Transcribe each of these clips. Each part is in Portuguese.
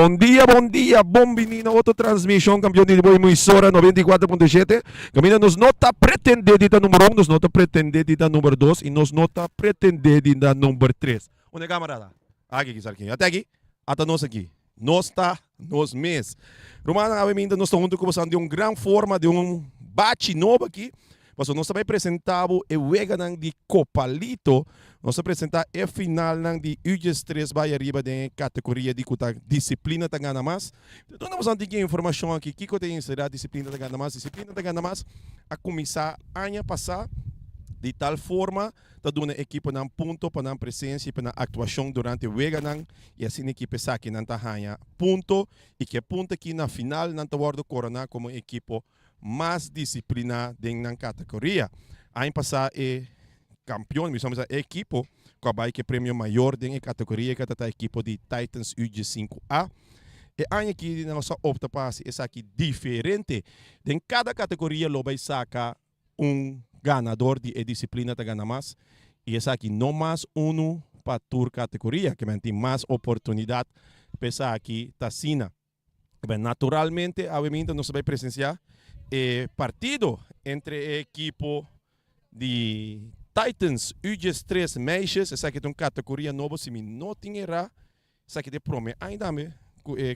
bom dia, bem-vindo a outra transmissão, campeão de Boa Emissora 94.7. Camina nos nota pretendida número 1, nos nota pretendida número 2 e nos nota pretendida número 3. Onde é camarada? Aqui, até aqui, até nós aqui. Nós está, nós mês. Romana, obviamente, nós estamos conversando de uma grande forma, de um bate novo aqui. Mas nós também apresentamos o Wega de Copalito. Nós apresentamos a final de UGS3 vai arriba da categoria de disciplina da Gana Mais. Então, nós vamos ter informação aqui. Que tem será disciplina da Gana Mais? Disciplina da Gana Mais a começar ano passado de tal forma que a equipe não ponto para a presença e para a atuação durante o Wega e assim a equipe saque não ganha ponto e que ponto aqui na final não está guarda corona como equipe mais disciplina dentro da categoria. Ano passado é campeão, nós somos a equipe que vai que prêmio maior dentro da categoria que é a equipe de Titans UG5A. E ano aqui nós opta para essa aqui diferente. Em cada categoria lo vai sacar ganador de disciplina da Gana Mais. E essa aqui não mais para tour categoria, que tem mais oportunidade para aqui Tassina. Naturalmente, obviamente, nós vamos presenciar partido entre a equipe de Titans UGS3 Meisjes, essa aqui é uma categoria nova, se não tinha essa aqui de prome, ainda me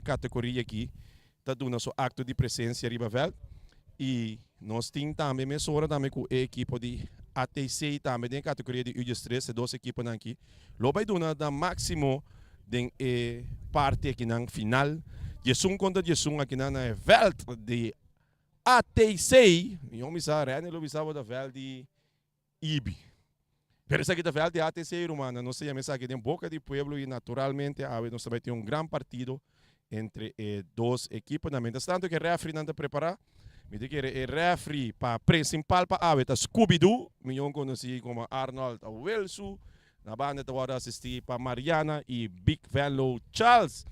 categoria aqui, está dando seu acto de presença em Ribavel, e nós temos também mesura também com a equipe de ATC também na categoria de UGS3, duas equipes aqui, lo vai dar máximo de parte aqui na final, Jesus contra Jesus aqui na Welt de ATC, eu me sabe, eu me sabe da Welt de IBI. Pero essa aqui da Welt de ATC, romana, não sei, mas aqui tem boca de pueblo e naturalmente nós também temos um grande partido entre duas equipes. Mientras tanto que o refri não está preparado, me diz que o refri para principal para a Scooby-Doo, eu conheci como Arnold Wilson, na banda está assistir para Mariana e Big Venlo Charles.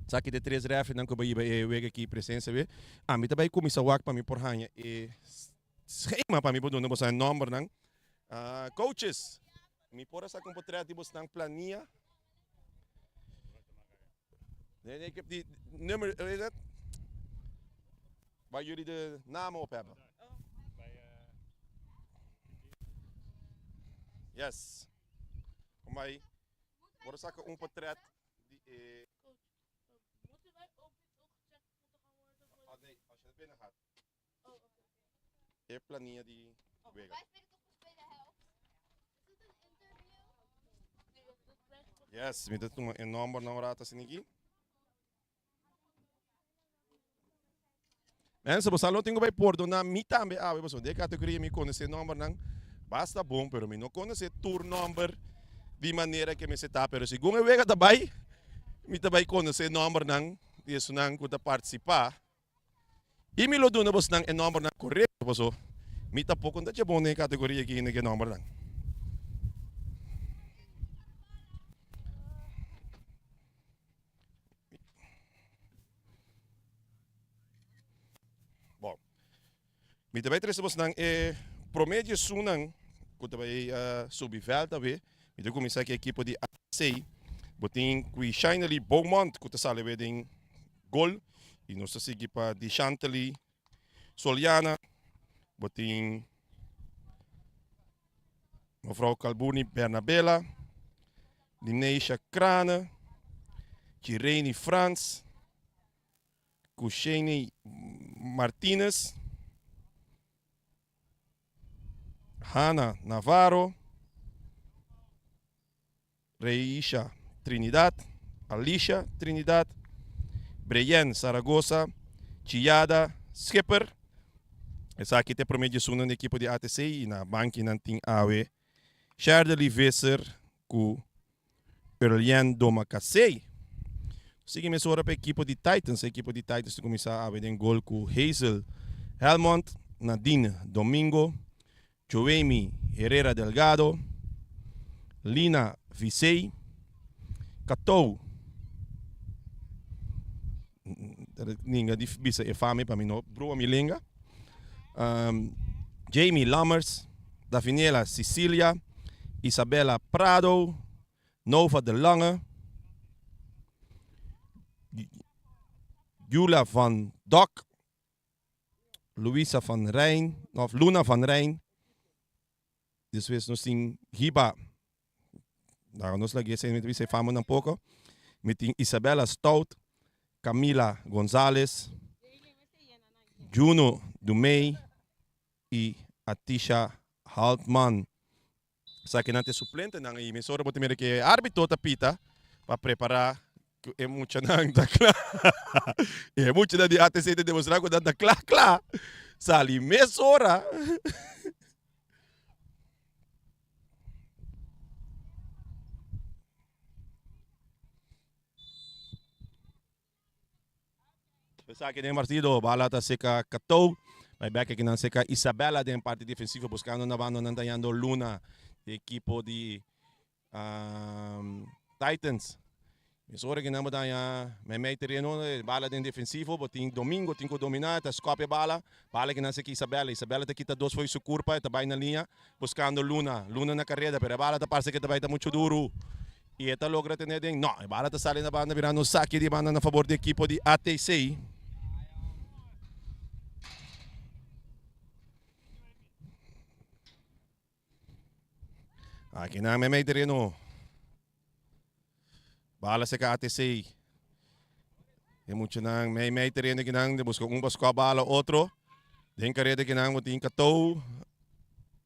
Sa aqui de três refri não que vai aqui presença ver. A mim também começa a para mim por hanha e schema para mim por não você número não. Coaches, me pode sacar portrait de você planilha. Nee, ik heb die nummer, weet je dat? Waar jullie de namen op hebben. Yes. Kom maar hier. Worden zakken portret die. Moeten wij ook dit ook gecheckt moeten gaan worden? Oh nee, als je er binnen gaat. Oh, oké. Je planilla die. Wij spelen toch de tweede helft? Is dit een interview? Nee, dat krijg ik. Yes, met dat een nummer namorata sinigi. Mensen, você não tem que pôr na mitad de você de categoria me conhece número não basta bom, pero me não conhece tour number de maneira que me se tá, pero se gunga vega também me também conhece número não isso não que participar e me lo dona você não é número não correto você me tá pouco da bom na categoria aqui na número não. Me também traz você não promédio sunang que também subvel também me tem começar que a equipe de AC botin que Shinely Beaumont que está sale em gol e nós seguimos para de Chantilly Soliana botin mevrouw Calbuni Bernabella Lineisha Krane Chireni Frans Kusheni Martinez Hannah Navarro, Reisha Trinidad, Alicia Trinidad, Brian Zaragoza, Chiada Skipper. Essa aqui tem promédio na equipe de ATC e na banca não tem AWE. Shardley Visser com Erlian Domacasei. Seguimos agora para a equipe de Titans. A equipe de Titans começa a ver um gol com Hazel Helmont, Nadine Domingo, Joemi Herrera Delgado, Lina Visei, Catou, ninguém difícil é fame para mim não, Brua Milenga, Jamie Lammers, Daviniela Sicilia, Isabela Prado, Nova de Lange, Jula van Dok. Luisa van Rijn. Of Luna van Rijn. Dus we zien Giba. Daar nos lagi sa met wise famo ng poko. Meeting Isabella Stout, Camila Gonzalez, Juno Dumey e Atisha Haltman. Sa akin natin suplente ng emisora mo timere kay árbitro tapita para preparar é mucha nang dakla. É mucha na di ate sa demonstrar ko da dakla sa limesora. Sa akin yung Marcido, bahala ta si Katou. May back aqui na si Isabela din parte defensiva buscando na bando nandayando Luna, equipo de Titans. Misora que não dá may terreno, bala din defensivo, boting domingo, tinko dominar, ta scopia bala que na si Isabela. Isabela ta kita dos foi su curpa, ta vai na linha buscando Luna na carreira, pero bala ta parece que ta vai ta muito duro. E esta logra tener din, no, bala ta sale na banda virando saque de banda na favor do equipo de ATC. Aqui na may terreno. Bala sa ka-ATC. E muito nang may terreno kinang busco a bala outro. Den carrera kinang muting Katou.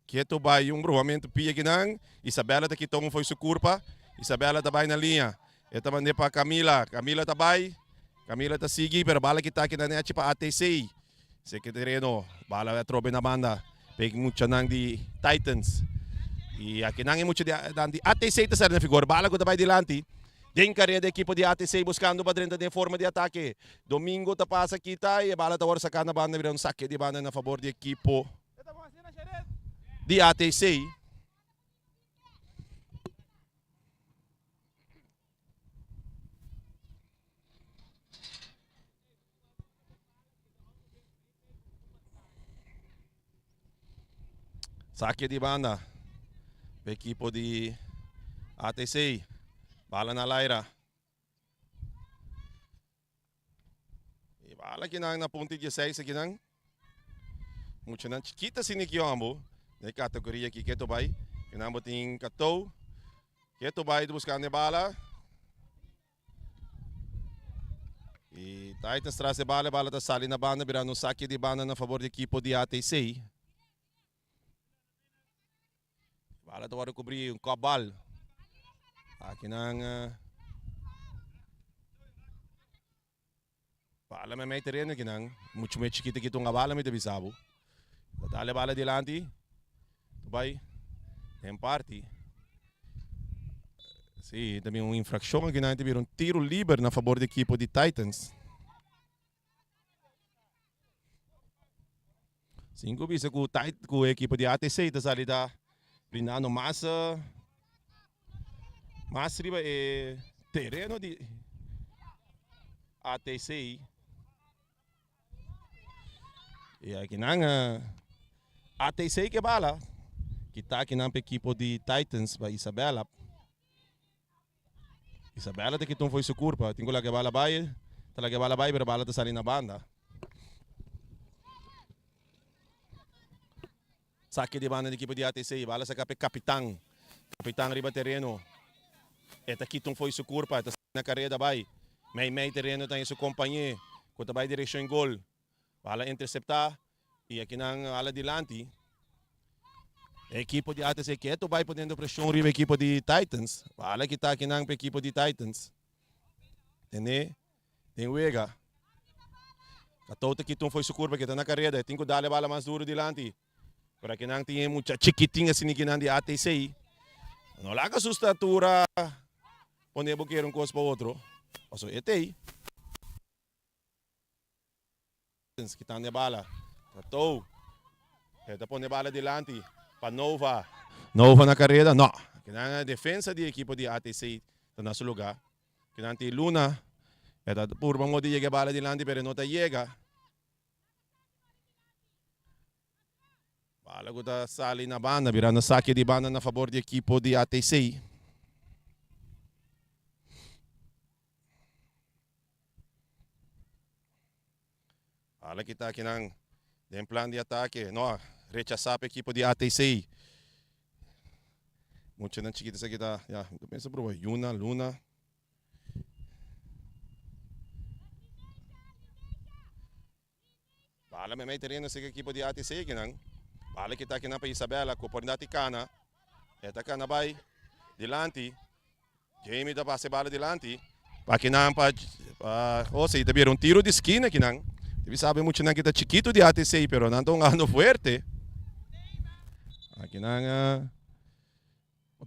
Quieto ba yung brohamento pia kinang. Isabela ta kitong foi su curpa. Isabela tabay na linha. Eta mande pa Camila. Camila tabay. Camila ta sigi pero bala kita kinang pa ATC. Sa terreno. Bala trobe na banda. Peg muito nang di Titans. E aqui não é muito de ATC tá sendo na figura. Bala que vai dilante. Tem carreira da equipe de ATC buscando para dentro de forma de ataque. Domingo tá passa aqui tá e a bala tá agora sacando na banda virando saque de banda na favor de equipe de ATC. Saque de banda. Equipo de ATC. Bala na Lyra. E bala kinang na punti 16 kinang. Mucho nan chiquita sinikiombo. Na categoria aqui que tu vai. Kinang boting Katou. Que tu vai buscando bala. E Titans traz bala tá sali na banda virando saque de banda na favor do equipo de ATC. Bala tu agora cobrir cobal. Aqui nang bala may terreno aqui nang muito mais chiquita que tu bala me bisabo. Dale bala dilante. Vai. Em parte. Sim, também uma infração aqui nang teve tiro livre na favor da equipe de Titans. 5 bisa com a equipe de ATC tá salida. Brindando massa riba é terreno de ATC. E aqui nang ATC que bala que tá aqui na equipe de Titans para Isabela. Isabela daqui então foi su curva, tinha lá que bala vai, tá lá que bala vai, pero bala tá saindo na banda. Saque de banda da equipe de ATC, bala sa capitão riba terreno. Eta kitong foi su curva, eta na carreira vai. May terreno tayo su companhia, quando vai direção gol. Bala interceptar e aqui nang ala dilante. Equipe de ATC que eto vai podendo pressão riba equipe de Titans. Bala kita aqui nang equipe de Titans. Entende? Tem uega. Katou kitong foi su curva, que tá na carreira, tem que dar a bala mais duro dilante. Para que não tenha muita chiquitinha assim que não de ATC. Não lá que sustatura pone boqueiro um coisa para outro. Passou ETI. Que tá na bala. Tratou. Eta pone bala dilante. Para Nova. Nova na carreira. Não. Que não é defesa de equipe de ATC. Tá nesse lugar. Que não tem Luna. Eta por vamos de chegar bala dilante, pero não tá chega. Bala ko ta sali na banda, virando saque de banda na favor de equipo de ATC. Bala kita kinang den plan de ataque. No, rechazar a equipo de ATC. Mucho nan chiquita sa kita. Ya, pensa bro, Yuna, Luna. Bala me terreno sa equipo de ATC kinang. Bala kita kinang pa Isabela, oportunidade cana. Eta cana bay dilante. Jamie da passe bala dilante. Pa kinang pa se ita vira tiro de esquina kinang. Deve saber muito nan kita chiquito de ATC, pero não tão ano fuerte. Aqui nang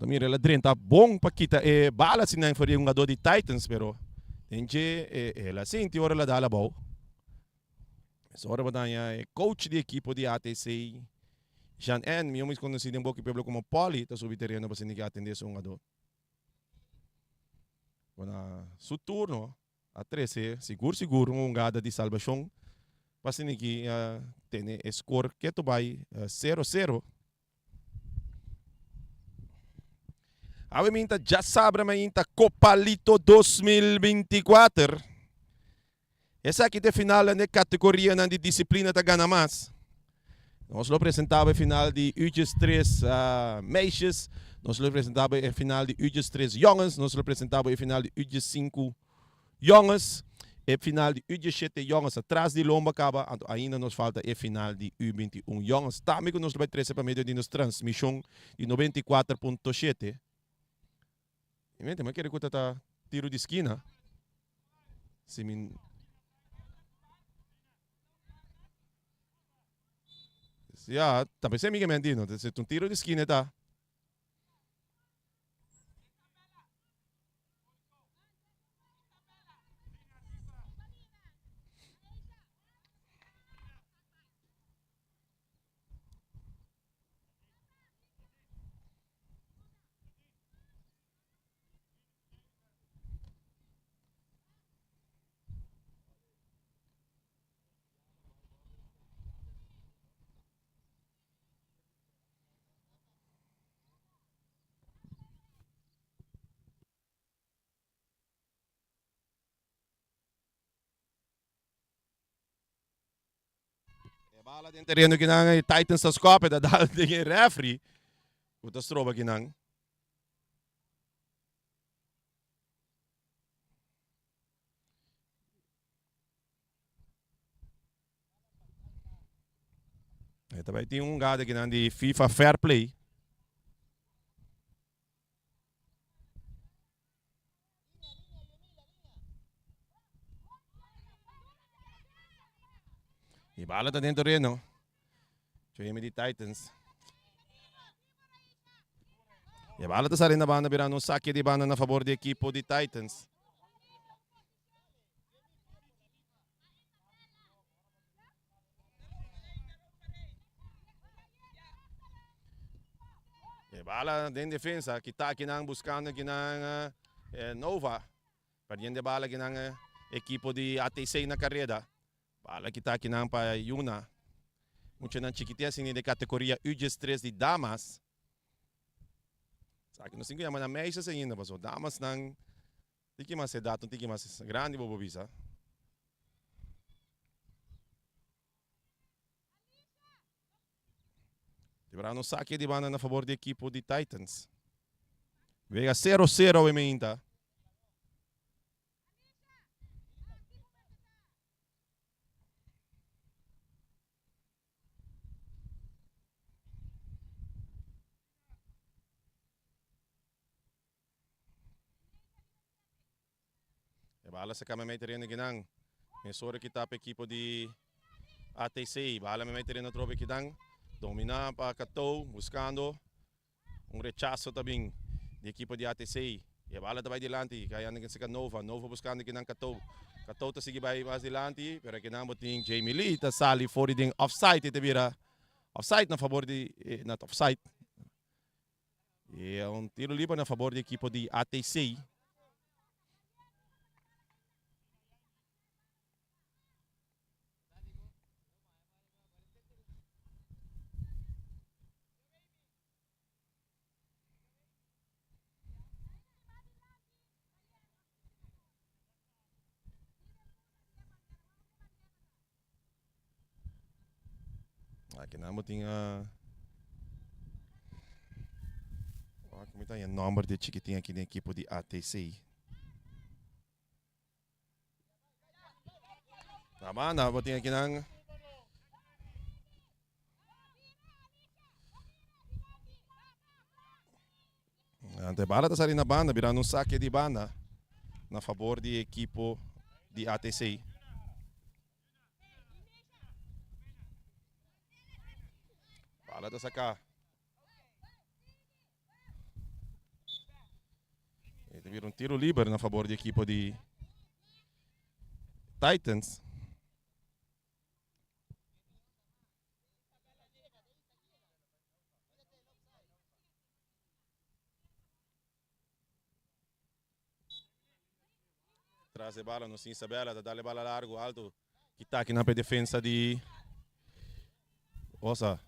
mira ela tá bom para kita bala sinang for yung jogador de Titans, pero enje ela sente ora ela dá a bola. Essa hora badanya coach de equipo de ATC Jean N, mi homem conhecido em boca pelo como Poli, tá subterrâneo para se atender seu jogador. Na su turno a 13, seguro um gada de salvação para se ter score que tu vai 0-0. Obviamente já sabe ainda Copalito 2024. Essa aqui é a final da categoria de disciplina da Gana Mais. Nós lo apresentava a final de UGS3 meisjes, nós lo apresentava a final de UGS3 jongens, nós lo apresentava a final de UGS5 jongens, a final de UGS7 jongens atrás de Lomba acaba, ainda nos falta a final de U21 jongens. Também nós vai trazer para meio de nossa transmissão de 94.7. Mas quero que tá tiro de esquina. Ja, também sem mim mendino, é tiro de esquina tá. Bala din terreno kinang Titans sa scope da dal din referee. Utas troba kinang. Ito ba yung gada kinang di FIFA Fair Play. Ibala ta din terreno. Jamie di Titans. Ibala ta sa rin na banda birano saque di banda na favor de equipo de Titans. Bala din defensa, kita kinang buscando kinang Nova. Perdendo bala kinang equipo de ATC na carrera. Bala kita kinang pa Yuna. Mucho nan chiquitia sini de categoria UGS3 de damas. Sa akin no singo yaman na meisjes ainda paso. Damas nang tiki mas dato, tiki mas grande bobobisa. Tibrano saque de banda na favor de equipo de Titans. Vega 0-0 emenda. Bala sa kama may terreno ginang. Mesora kita pa equipo de ATC. Bala may terreno trope kitang. Domina pa Katou, buscando rechazo também de equipo de ATC. E a bala vai delante, kaya naging si Nova. Nova buscando kinang Katou. Katou ta sige vai mais delante, pero kinang boting Jamie Lee ta sali for ding offside ite vira. Offside na favor de not offside. E tiro livre na favor de equipo de ATC. Aqui na motinha. Como está o número de chiquitinha aqui na equipe de ATC. Tama na motinha aqui na. Ante bala está saindo na banda, virando um saque de banda na favor de equipe de ATC. Bala está sacar. Ele vira um tiro livre na favor de equipe de Titans. Traz a bala no Sim Isabela, dá a bala largo, alto. Que está aqui na defesa de. Osa.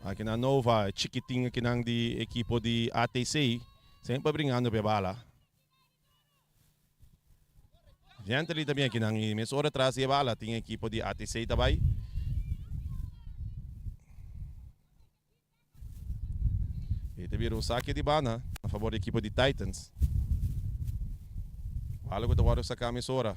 Aqui na nova, chiquitinha aqui na de equipe de ATC. Sempre brincando pela bala. Gente ali também aqui na emissora traz a bala, tem a equipe de ATC também. E te vira um saque de bala a favor da equipe de Titans. Bala que está sacar a emissora.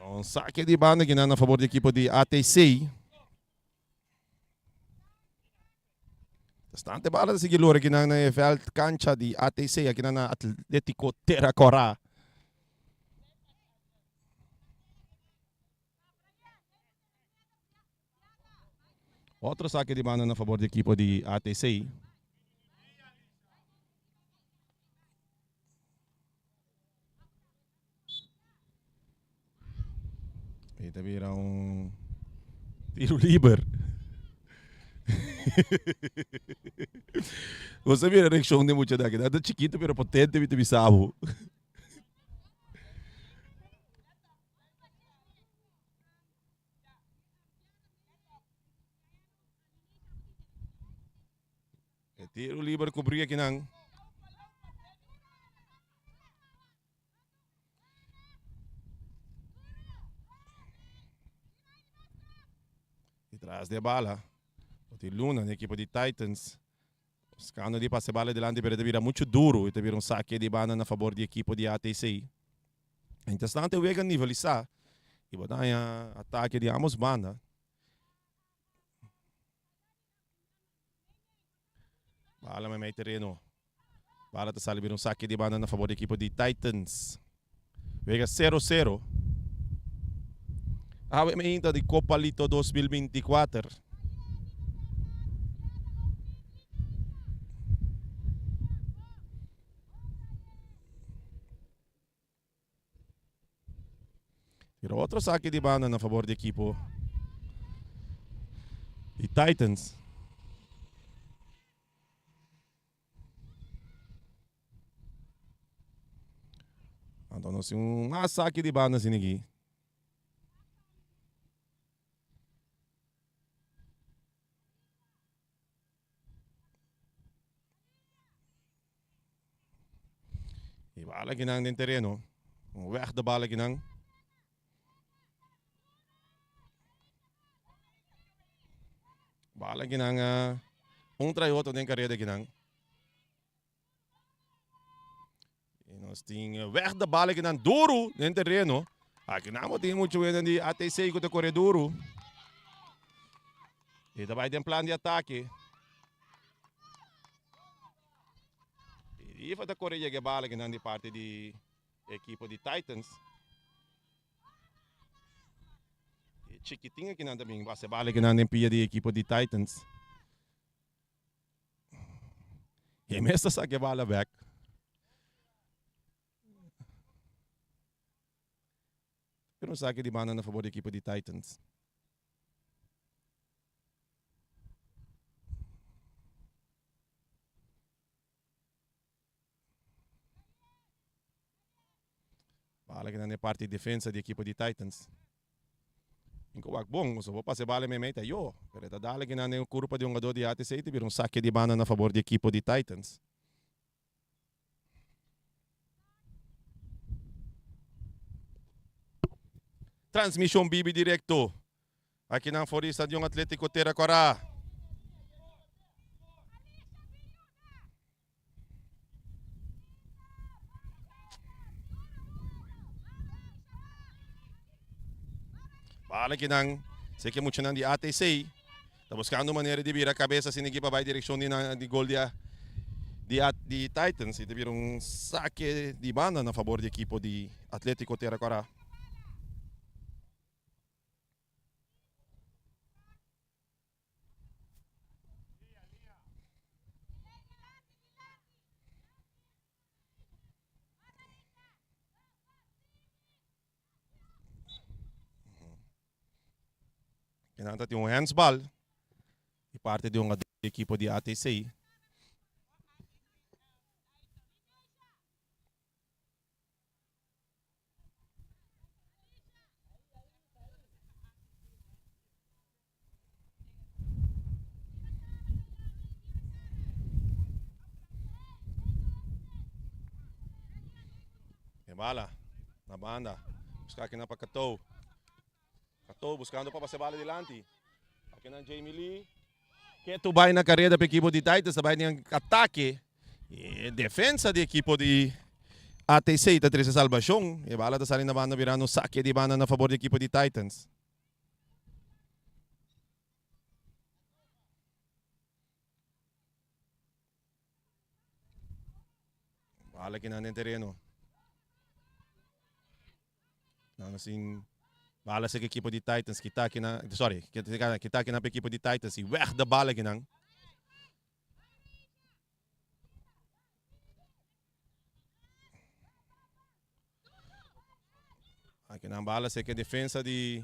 Um saque de banda aqui na favor da equipe de ATC. Bastante bala de seguidor aqui na veld cancha de ATC, aqui na Atlético Terracora. Outro saque de banda na favor da equipe de ATC. E vira um tiro livre. Você vira a reação de muita daqui. Nada chiquito, pero potente, me bisavo. Tiro livre cobrir aqui não. E traz de bala. O Luna, na equipe de Titans. Buscando de passar bala delante, pero vira muito duro. E vira um saque de bala na favor da equipe de ATC. Interessante é o Vega nivelizar. E botar ataque de ambos bandas. Bala may terreno. Bala ta salibir um saque de banda na favor da equipe de Titans. Vega 0-0. Awe may hinta de Copa Lito 2024. Pero outro saque de banda na favor da equipe de Titans. Então, nós temos um saque de banda assim aqui. E bala aqui no terreno. Weg de bala aqui não. Bala aqui não. Try outro den carreira aqui não. Nós temos weg de bala aqui não duro no terreno. Aqui não tem muito de ATC que corre duro. E também tem plano de ataque. E vai correr a bala aqui não de parte de equipe de Titans. E chiquitinho aqui não também vai ser bala aqui não em pia de equipe de Titans. E mesmo essa que bala back. Pero um saque de banda na favor da equipe de Titans. Bala que na parte de defesa da equipe de Titans. Inco bom, so vou passar bala me meta yo. Pero tá dala que na curva de jogador de ATC e vira um saque de banda na favor da equipe de Titans. Transmisyon Bibi Directo. Aqui na for Estadio Atlético Teraquara. Bala kinang seke mucho nang di ATC. Tapos buscando maneira de virar a cabeça sin equipa vai direção de gol de Titans. E teve saque de banda na favor do equipo de Atlético Teraquara. Kinanta tem handsball e parte de equipo de ATC. Bala na banda. Buscar aqui na Pacatou. Catou buscando para passar bala delante. Aqui na Jamie Lee. Que tu vai na carreira para equipo de Titans, vai em ataque. E defesa de equipo de ATC tá 13 salvação. E bala tá saindo na banda virando saque de banda na favor da equipo de Titans. Bala aqui na terreno. Não, assim, bala sa equipo de Titans, kita aqui na equipo de Titans e weg de bala ginang. Aqui na bala sa defesa de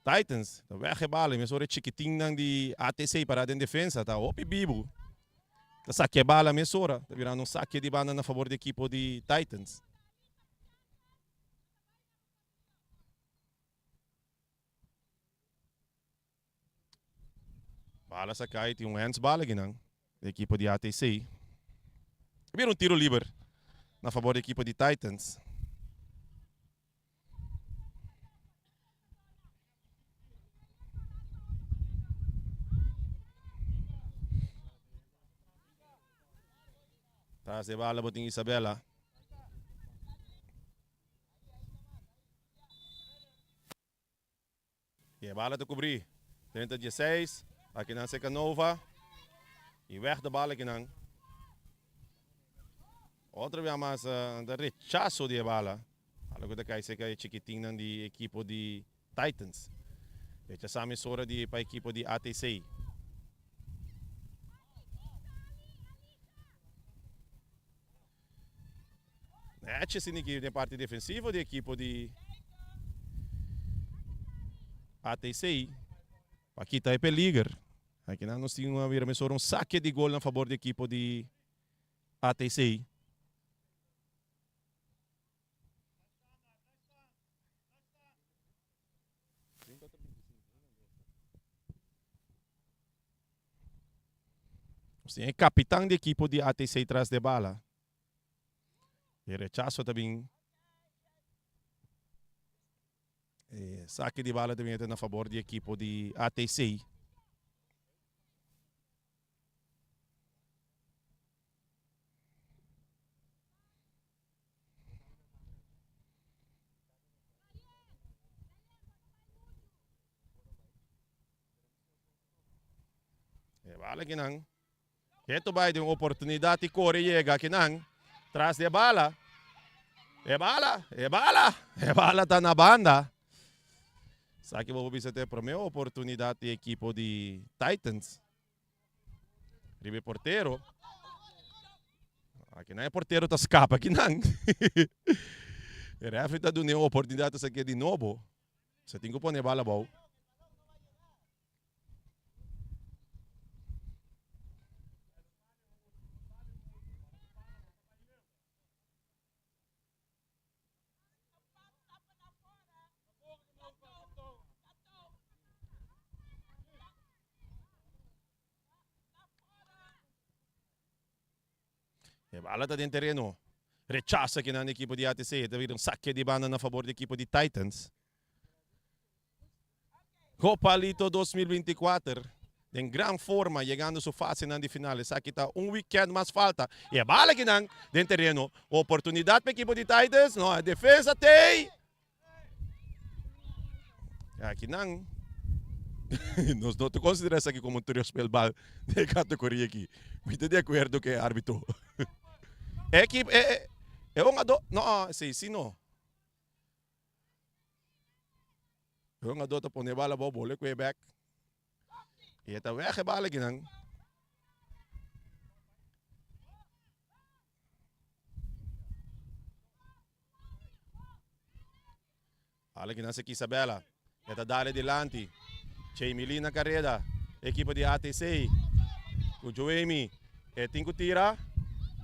Titans, tá weg de bala, mas ora chiquitinho nang de ATC para a defesa, tá opi bibo. Tá saque bala mesora, tá virando saque de banda na favor da equipo de Titans. Bala sa kahit yung hands bala ginang da equipo de ATC. Vira tiro livre na favor da equipo de Titans. Tras de bala boting Isabela. E a bala te cobrir. 30-16. Aqui na Secanova. E weg de bala ginang. Outra vez mais de rechaço de bala. Algo da kai seca chiquitinho de equipo de Titans. Rechaça a emissora de para equipo de ATC. Netjes in de parte defensiva de equipo de ATC. Aqui está é peliger. Aqui nós temos uma emissora saque de gol na favor da equipo de ATC. Tem capitão da equipo de ATC atrás de bala. E rechaço também. Saque de bala também na favor da equipo de ATC. Bala ginang. Ito ba yung oportunidad de Corey llega ginang. Tras de bala. E bala tá na banda. Saque vou bisa ter primeira oportunidade de equipo de Titans. Ribe porteiro. Aqui não é porteiro, tá escapa aqui não. Era a do neo oportunidade essa aqui de novo. Você tem que pôr bala bom. E bala tá dentro terreno. rechaça aqui na equipe de ATC. Ito um saque de banda na favor da equipe de Titans. Copa Lito 2024. Em grande forma, chegando à fase de final. Aqui está weekend mais falta. E a bala aqui dentro do terreno. Oportunidade para a equipe de Titans. Não, a defesa tem. Aqui não. Nós não te consideramos aqui como um spelbal de categoria aqui. Muito de acordo com o árbitro. Equipe, é um adulto. Não, sim, não. É um adulto para a bola, bola, back. E está weg, bala aqui não. Bala aqui não se Isabela. Está dale delante. Jamie na carreira. Equipe de ATC. O Joemi. É cinco tira.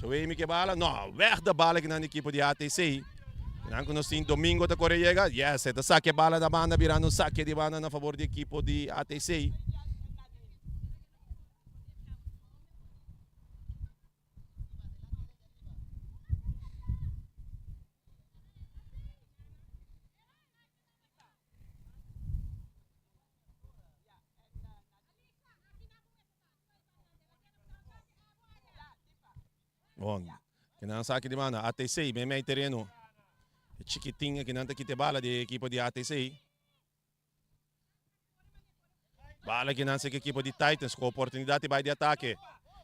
Joemi que bala. Não, weg da bala aqui na equipe de ATC. Não conhecem domingo da Coreia. Yes, é saque bala da banda virando saque de banda na favor da equipe de ATC. Bom, kinang saque de banda. ATC, may terreno. Chiquitinha que não tem que bala de equipe de ATC. Bala que não sei que equipe de Titans com oportunidade de ataque.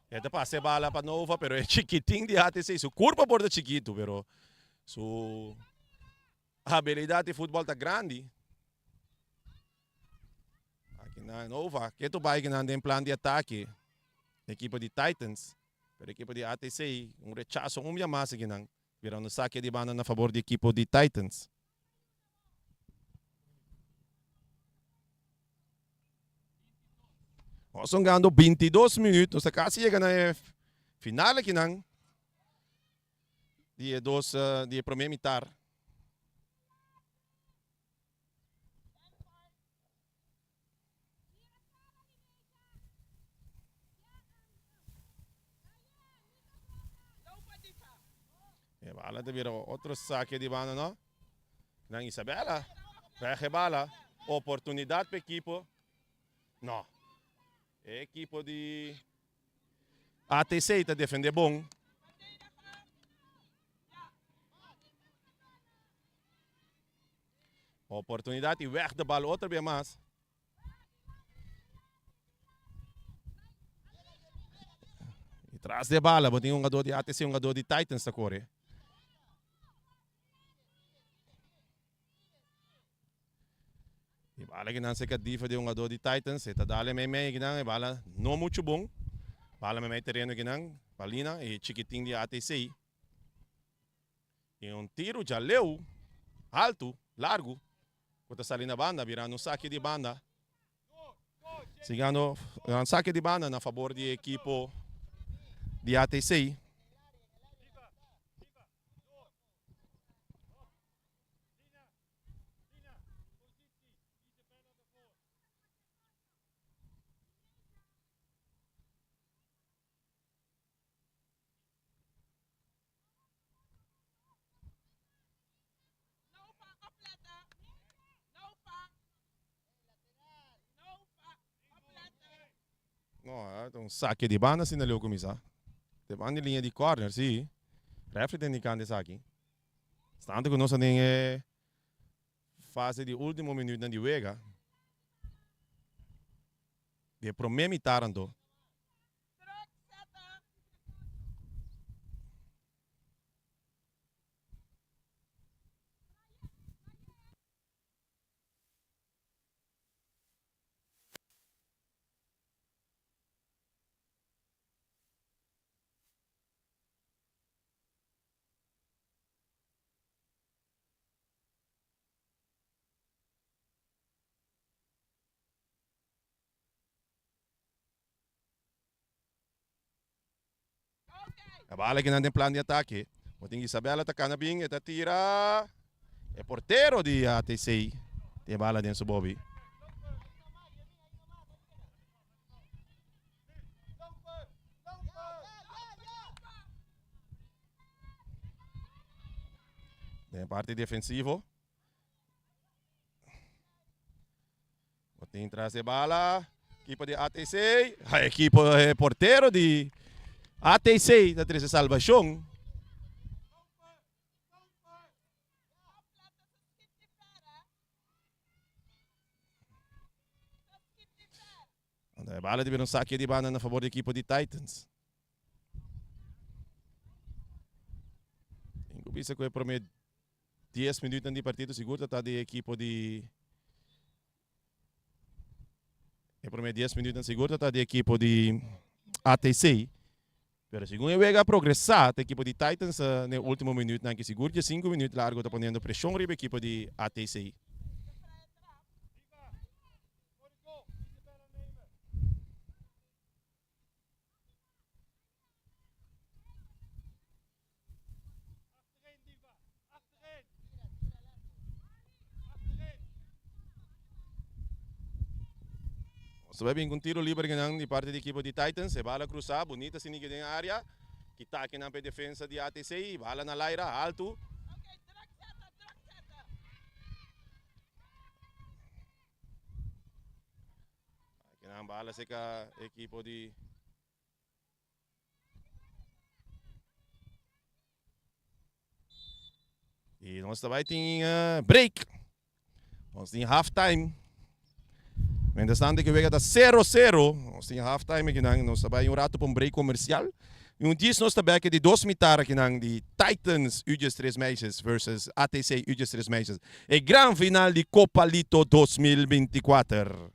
Esta passe bala para Nova, pero é chiquitinho de ATC. Su curva borda chiquito, pero su habilidade de futebol tá grande. Aqui na Nova, que tu vai que não tem plano de ataque. Equipe de Titans, pero equipe de ATC, rechazo massa que não. Virando saque de banda na favor da equipe de Titans. Estão ganhando 22 minutos. Está quase chegando na final aqui não. Dia 2, dia primeiro mitad. E bala de vira outro saque de banda, não? Não, Isabela. Vai bala. Oportunidade para a equipe. Não. A equipe de ATC está defendendo bom. Oportunidade e weg de bal outra vez mais. E traz de bala, botinho um jogador de ATC, um jogador de Titans da corre. E bala que não se cadifa de um jogador de Titans, está dale meio que não, bala não muito bom. Bala meio terreno que não, balina e chiquitinho de ATC. E um tiro já leu, alto, largo. Quando sai na banda, virando um saque de banda. Sigando um saque de banda na favor da equipe de ATC. No, um saque de banda se não começar. De banda linha de corner, sim. Refere tem de saque. Estando que nós temos fase de último minuto de Vega. De primeiro mitad ando. A bala que não tem plano de ataque. O tem Isabela atacando bem, está tira. É porteiro de ATC. Tem bala dentro do Bobby. Na parte defensivo. Tem traz de bala. Equipa de ATC. A equipa porteiro de ATC da Teresa Salvação. A bala teve um saque de banda a favor da equipa de Titans. Inclusive, que é por 10 minutos de partido, seguro está de equipa de. É por 10 minutos seguro está de equipa de ATC. Pero segundo ele a progressar, a equipa de Titans no último minuto, que seguro de 5 minutos largo está ponendo pressão sobre a equipa de ATC. Você vai vir com tiro livre de parte da equipa de Titans, a bala cruzar, bonita, se ninguém na área, que está aqui na defesa de ATC, bala na laira, alto. Aqui na bala seca a equipa de. E nós também tem break. Nós tem halftime. Interessante que vega da 0-0. Nós temos halftime aqui, nós trabalhamos rato para break comercial. E dias nós trabalhamos aqui de 2 mitar aqui de Titans UGS 3 meses versus ATC UGS 3 meses. E grande final de Copa Lito 2024.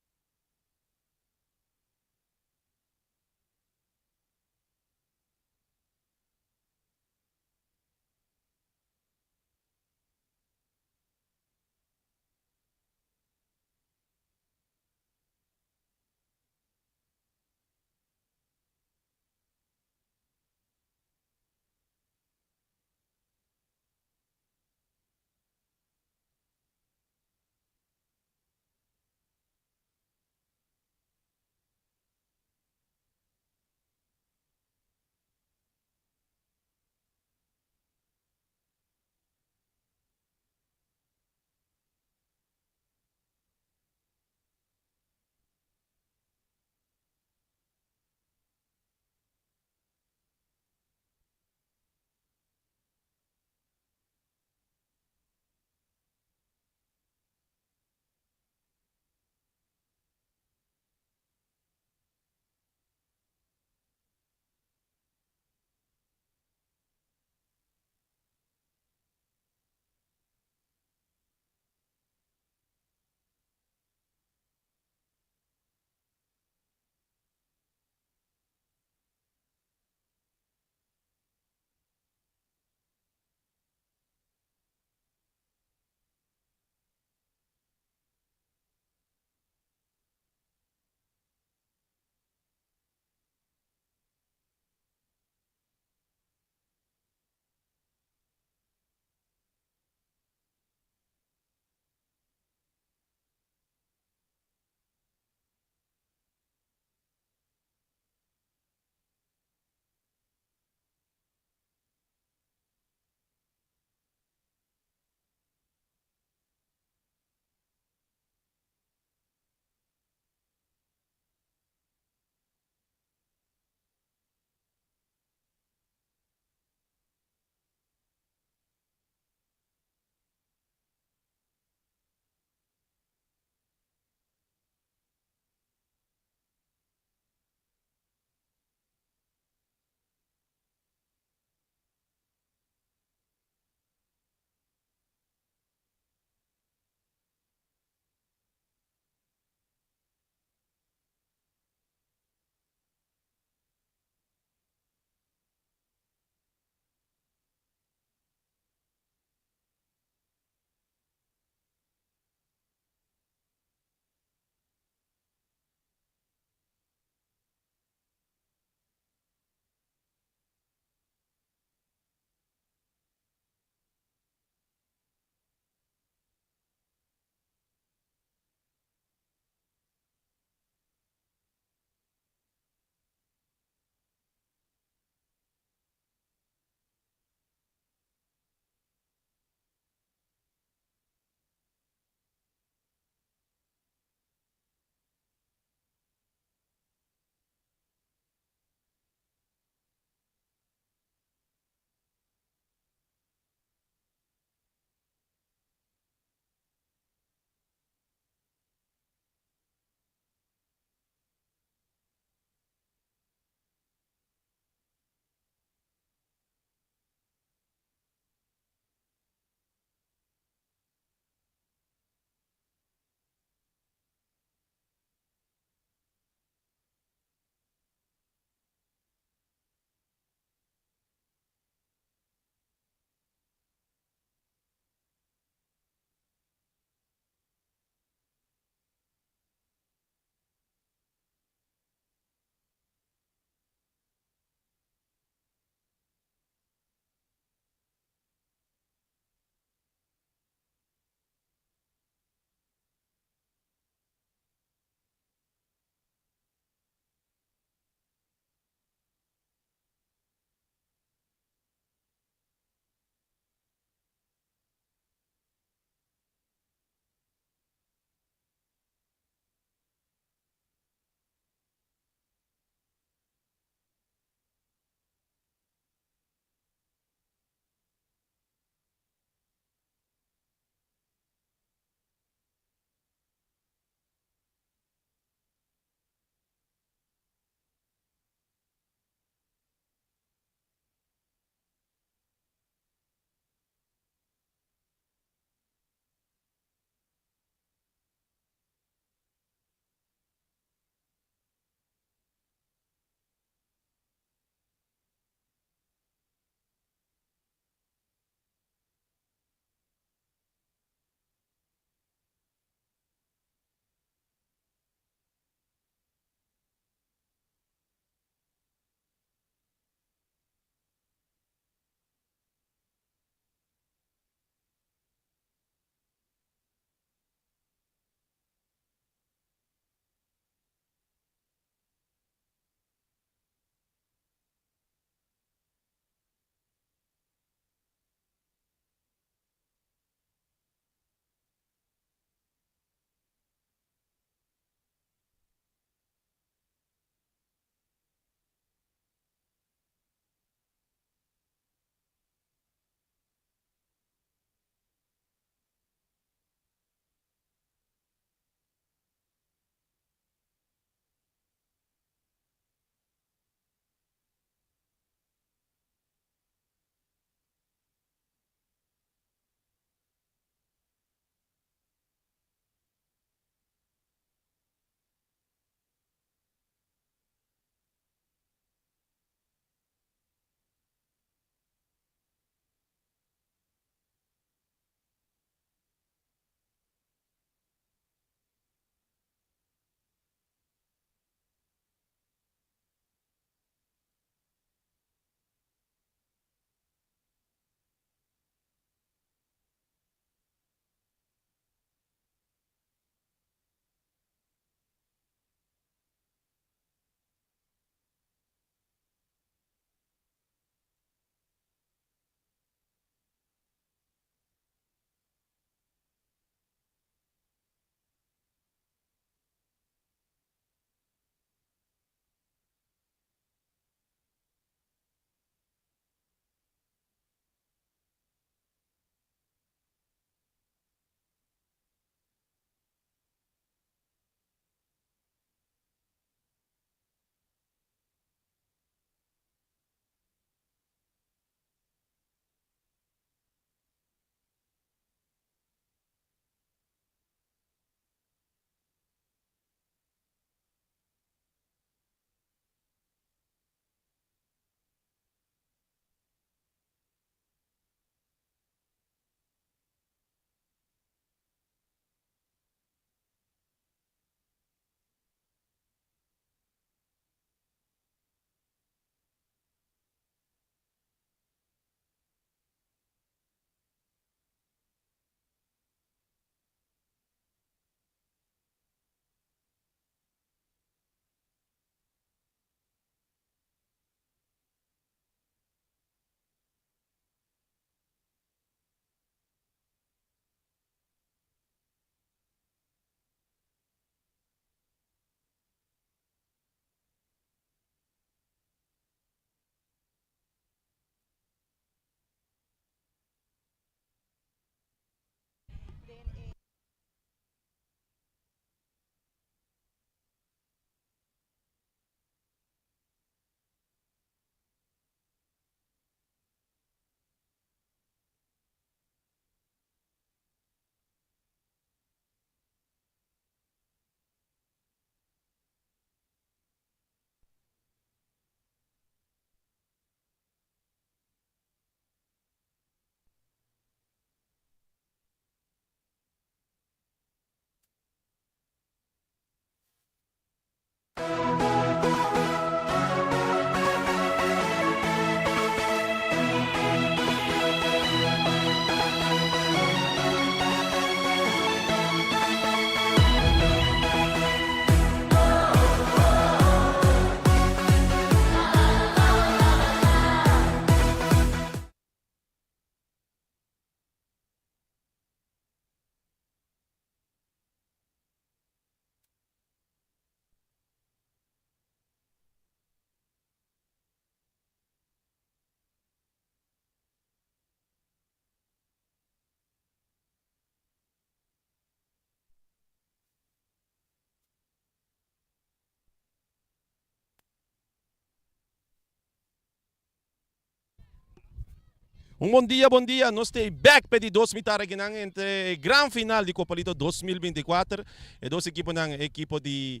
Um bom dia. Nós estamos back para de 2000 ginang entre Grand Final de Copa Lito 2024 e dois equipos ng equipo de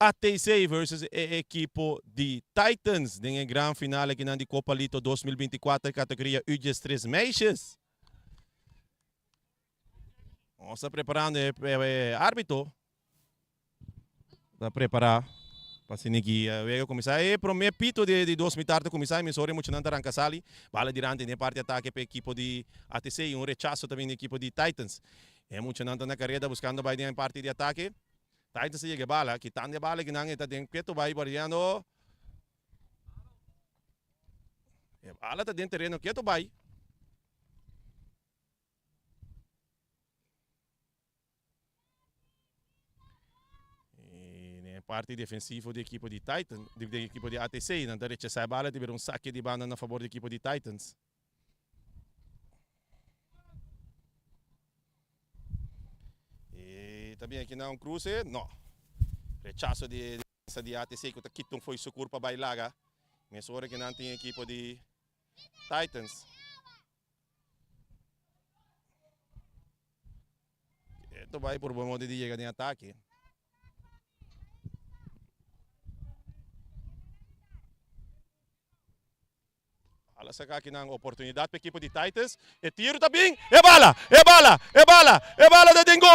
ATC versus equipo de Titans ng Grand Final ginang de Copa Lito 2024 categoria U13 meisjes. Nós estamos preparando o árbitro para preparar para sinigi wego começar primeiro pito de 2000 começar me sorry muito não taran kasali bala dirante ne parte ataque para equipo de ATC e rechazo também da equipo de Titans é muito não na carreira buscando vai em parte de ataque Titans chega bala quitando a bala que não está dentro quieto vai variando bala está dentro terreno quieto vai parte defensivo da equipe de Titans, da equipe de ATC, na direita sai bala, teve saque de banda na favor da equipe de Titans. E também aqui não cruze, não. Rechazo de ATC, que Kitong foi socorro para bailaga. Mas hora que não tem equipe de Titans. Ito vai por bom modo de chegar em ataque. Alas sa kakinang oportunidad para equipo de Titans. E tiro também. E bala da ding gol!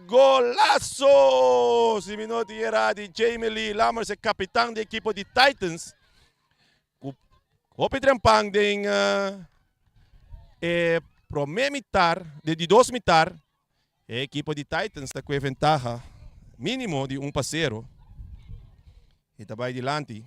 Golaço! Si minuti era di Jamie Lee Lammers, o capitão da equipo de Titans. Hopi trempang ding promemitar, de 2 mitar. A equipe de Titans está com a ventaja mínimo de 1-0. E está vai adiante.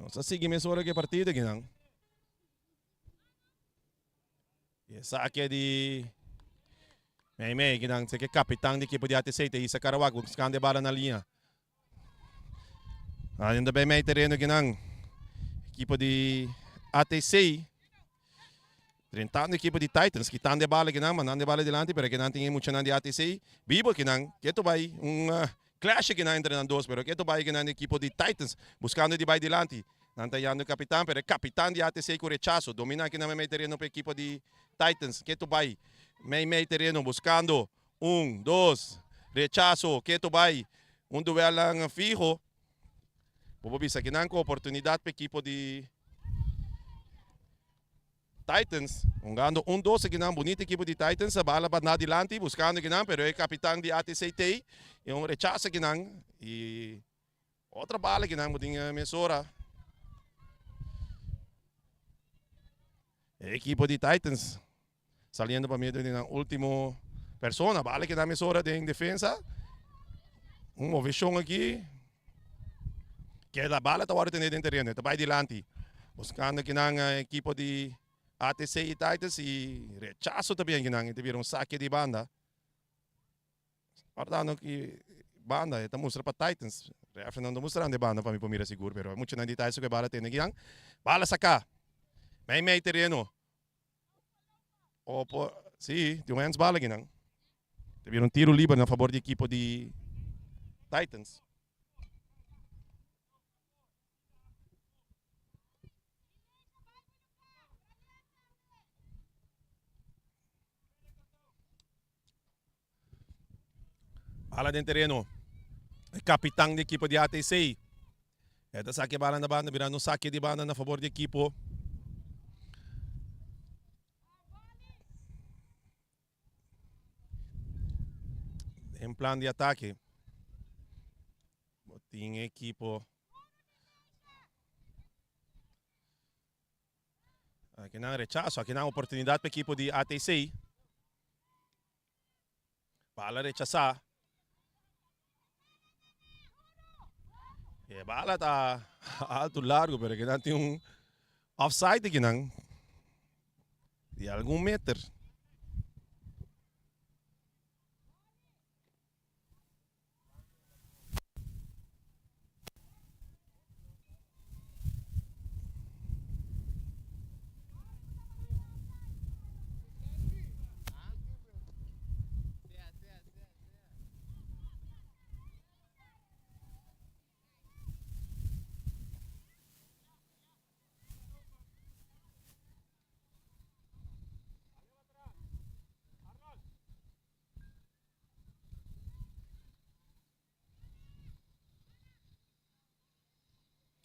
Sa sige mes hora que partida ginang. Saque de May ginang sa capitão da equipe de ATC te isa Karawag buscando a bola na linha. Ainda bem may terreno ginang equipe de ATC tentando a equipe de Titans quitando a bola ginang mandando a bola delante pero ginang tem muito de ATC vivo ginang que tu vai clash ginang entre os dois pero que tu vai ginang a equipe de Titans buscando de vai delante. Nantayando o capitão, pero capitão de ATC com rechazo. Domina aqui na meio terreno para a equipe de Titans. Que tu vai? Meio terreno buscando. 1, 2, rechazo. Que tu vai? Duelo lang fijo. Bubabisa aqui na oportunidade para a equipe de Titans. Ungando 1, 2 aqui na bonita equipe de Titans. A bala na adelante buscando aqui na, pero é capitão de ATC tem. E rechazo aqui na. E outra bala aqui na, mudinha mesora. Equipo de Titans saliendo para meio de último persona, vale que dá mesura de defesa. Movição aqui. Que a bala está agora dentro do terreno, está vai adiante. Buscando aqui na equipo de ATC e Titans e rechazo também que não, teve saque de banda. Portanto que banda, está mostrando para Titans. Refa não mostrando de banda para mim para seguro, pero muito não detalhes que a bala tem aqui. Bala sacar. May terreno. Opo, sim, tem hands bala ginang. Teve tiro livre na favor da equipe de Titans. Bala dentro terreno. Capitão da equipe de ATC. Esta saque bala na banda, virando saque de banda na favor da equipe. Em plan de ataque. Tem equipo. Aqui não rechazo, aqui não oportunidade para a equipe de ATC. Bala rechazar. E bala está alto largo, pero aqui não tem offside aqui não. De algum meter.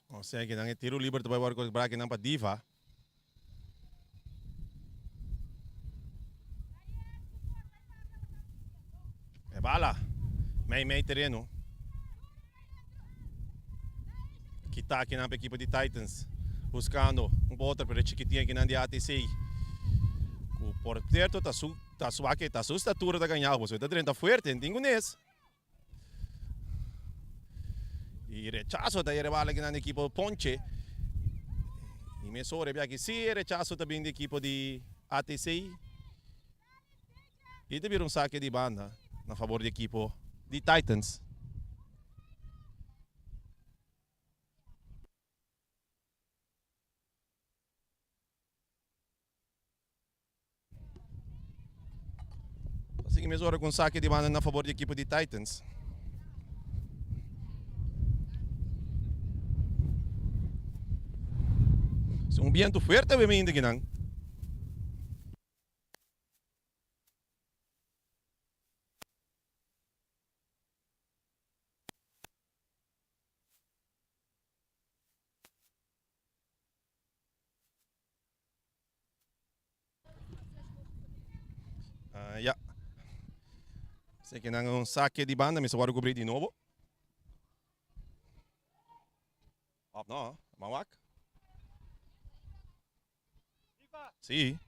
O sea, que dan el tiro libre para jugar con el braque para Diva. É bala. Meio terreno. Que está aqui na equipe de Titans. Buscando outro para chiquitinha aqui na ATC. O porteiro está suave, está sua estatura da ganhar. Você está treinando forte, entende nisso? E rechazo da bala aqui na equipe Ponche. E me sorre aqui se rechazo também da equipe de ATC. E teve saque de banda na favor da equipe de Titans. Assim mesmo com saque de banda na favor da equipe de Titans. Um viento forte vem ainda aqui não. Ja. Sei que não saque de banda, mas agora cobrir de novo. Op não, Mawak. Sim.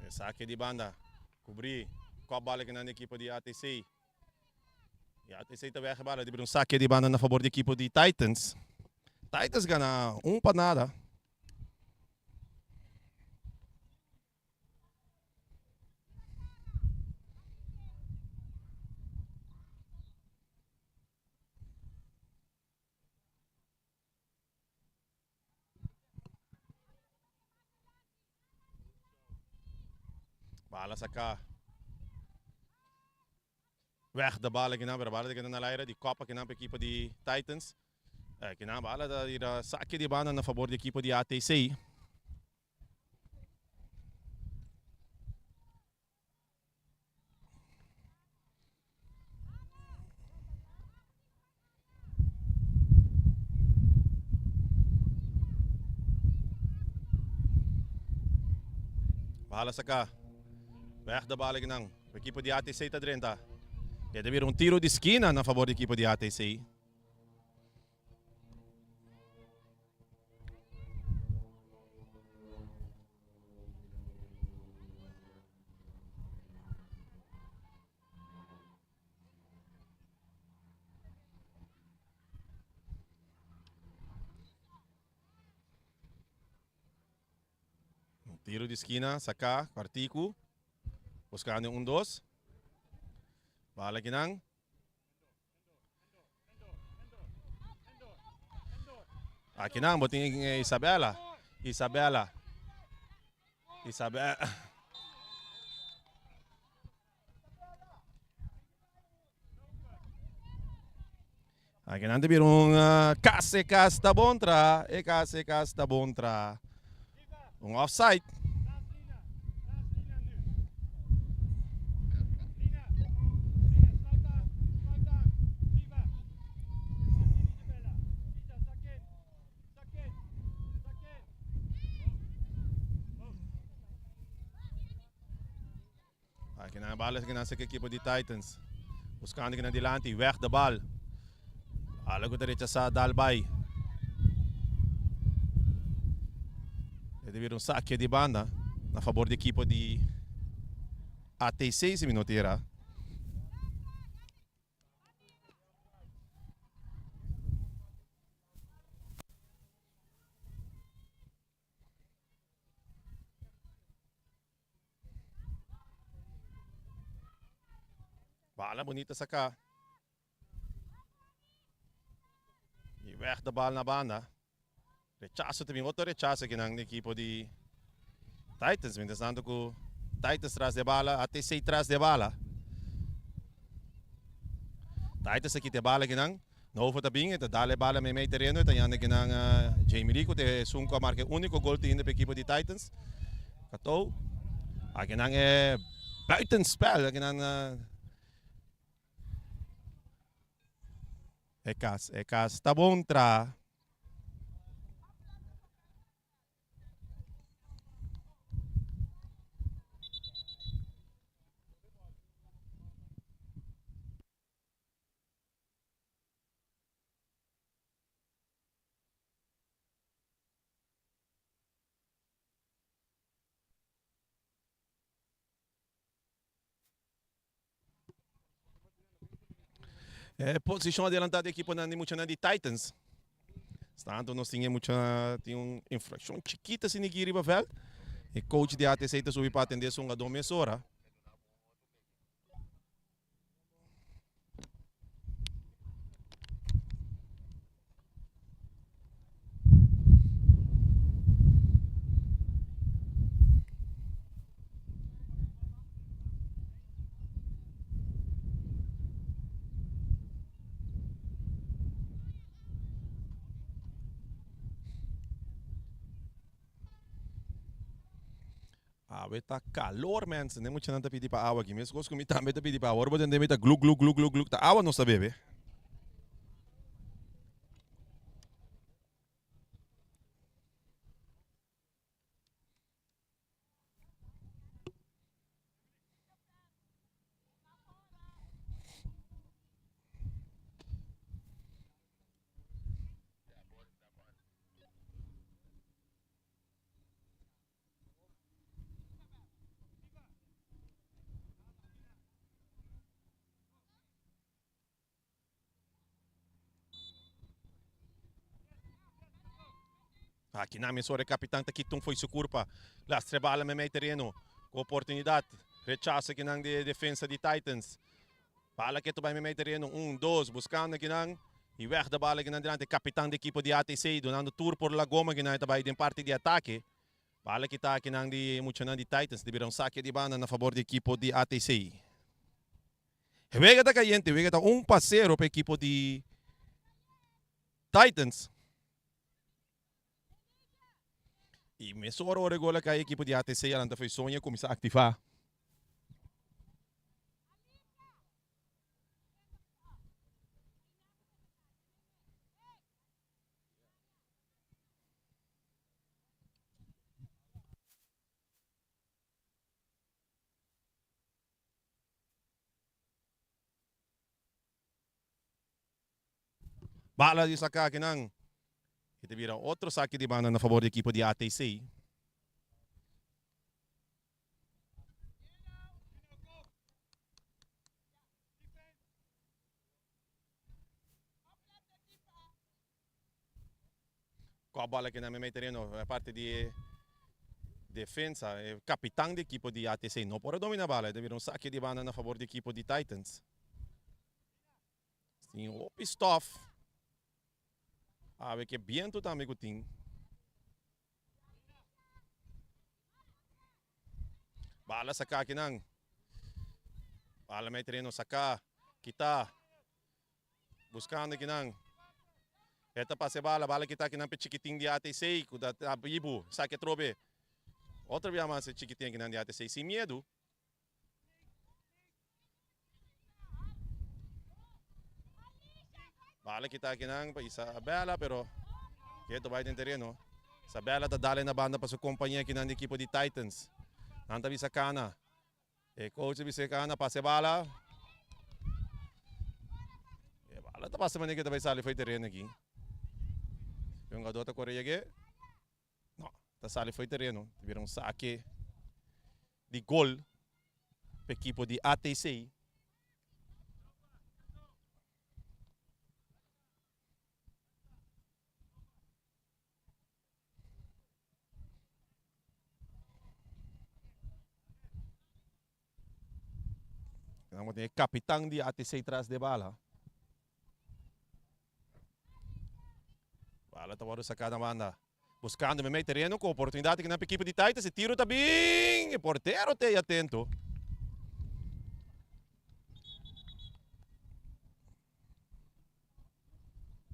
Saque de banda. Cobrir. Com a bola aqui na equipe de ATC. E a ATC também é rebala. Teve saque de banda na favor da equipe de Titans. Titans ganha para nada. Bala sacar. Weg de bal aqui na bala aqui na leira de copa aqui na equipe de Titans. Aqui na bala da saque de banda na favor da equipe de ATC. Bala sacar. Weg de bal aqui na equipe de ATC está dentro. Deve haver tiro de esquina na favor da equipe de ATC. Tiro de esquina, sacar, quartico. Buscando 1-2. Bala aqui não. Aqui não, botem Isabela. Isabela. Aqui não teve case da bontra. E case da bontra. Offside. Aqui na bala aqui na equipe de Titans. Buscando aqui na dilante, weg de bal. Alago direita sa Dalbay. Deve vir saque de banda na favor da equipe de AT6 si minutira. Bala bonita sa ka. E weg de bal na banda. Rechazo também, outro rechazo aqui na equipe de Titans. Interessante que o Titans traz de bala, até 6 traz de bala. Titans aqui de bala aqui não. Não foi também, então dá bala me meio terreno, então ainda aqui na Jamie Rico, te sunca marca único gol te ainda para a equipe de Titans. Katou. Aqui não é buitenspel, aqui não é cas, tá bom tra. É posição adelantada da equipe não muita de Titans. Tanto nós tínhamos muita infração chiquita se ninguém riba vel. E coach de ATC está subindo para atender só uma 2 meses hora. Tá calor, man. Nem muito não tá pedindo para água aqui. Mesmo que eu também tá pedindo para água. Vou tentar meter glu glu glu glu glu. Tá água não sabe beber. Aqui na minha senhora capitã aqui tum foi seguro para lá trabalha me meio terreno com oportunidade. Rechaça aqui na de defesa de Titans. Bala que tu vai me meio terreno 1, 2 buscando aqui na e weg da bala aqui na diante capitão da equipe de ATC donando tour por la goma que na vai em parte de ataque. Bala que tá aqui na de muito de Titans de virar saque de banda na favor da equipe de ATC. Vega tá caliente, vega tá 1-0 para a equipe de Titans. E me soro agora que a equipe de ATC ela foi sonha começar a ativar. Bala de sacar aqui não. E te vira outro saque de banda na favor da equipe de ATC. Com a bola aqui na meio terreno, a parte de defesa, é capitão da equipe de ATC. Não pode dominar a bola, deve vir saque de banda na favor da equipe de Titans. Sim, o pistoff. A ver que bem tu também que tem. Bala sacar aqui não. Bala meio terreno sacar. Kita. Buscando aqui não. Esta passe bala kita aqui não para chiquitinho de ATC. Kuda ibu, saque trobe. Outra vez mais chiquitinho aqui não de ATC. Sem medo. Bala kita aqui não para Isabela, pero que tu vai dentro terreno. Isabela tá dando na banda para sua companhia aqui na equipe de Titans. Nanta bisa kana. E coach bisa kana passe bala. E bala tá passa maneira que vai sair foi terreno aqui. Yung gadota Korea aqui. Não, tá sair foi terreno. Tiveram saque de gol equipo de ATC. Vamos ter capitão de ATC atrás de bala. Bala está agora sacada banda. Buscando meio terreno com oportunidade que na equipe de Titans. Tiro está bem. Porteiro está atento.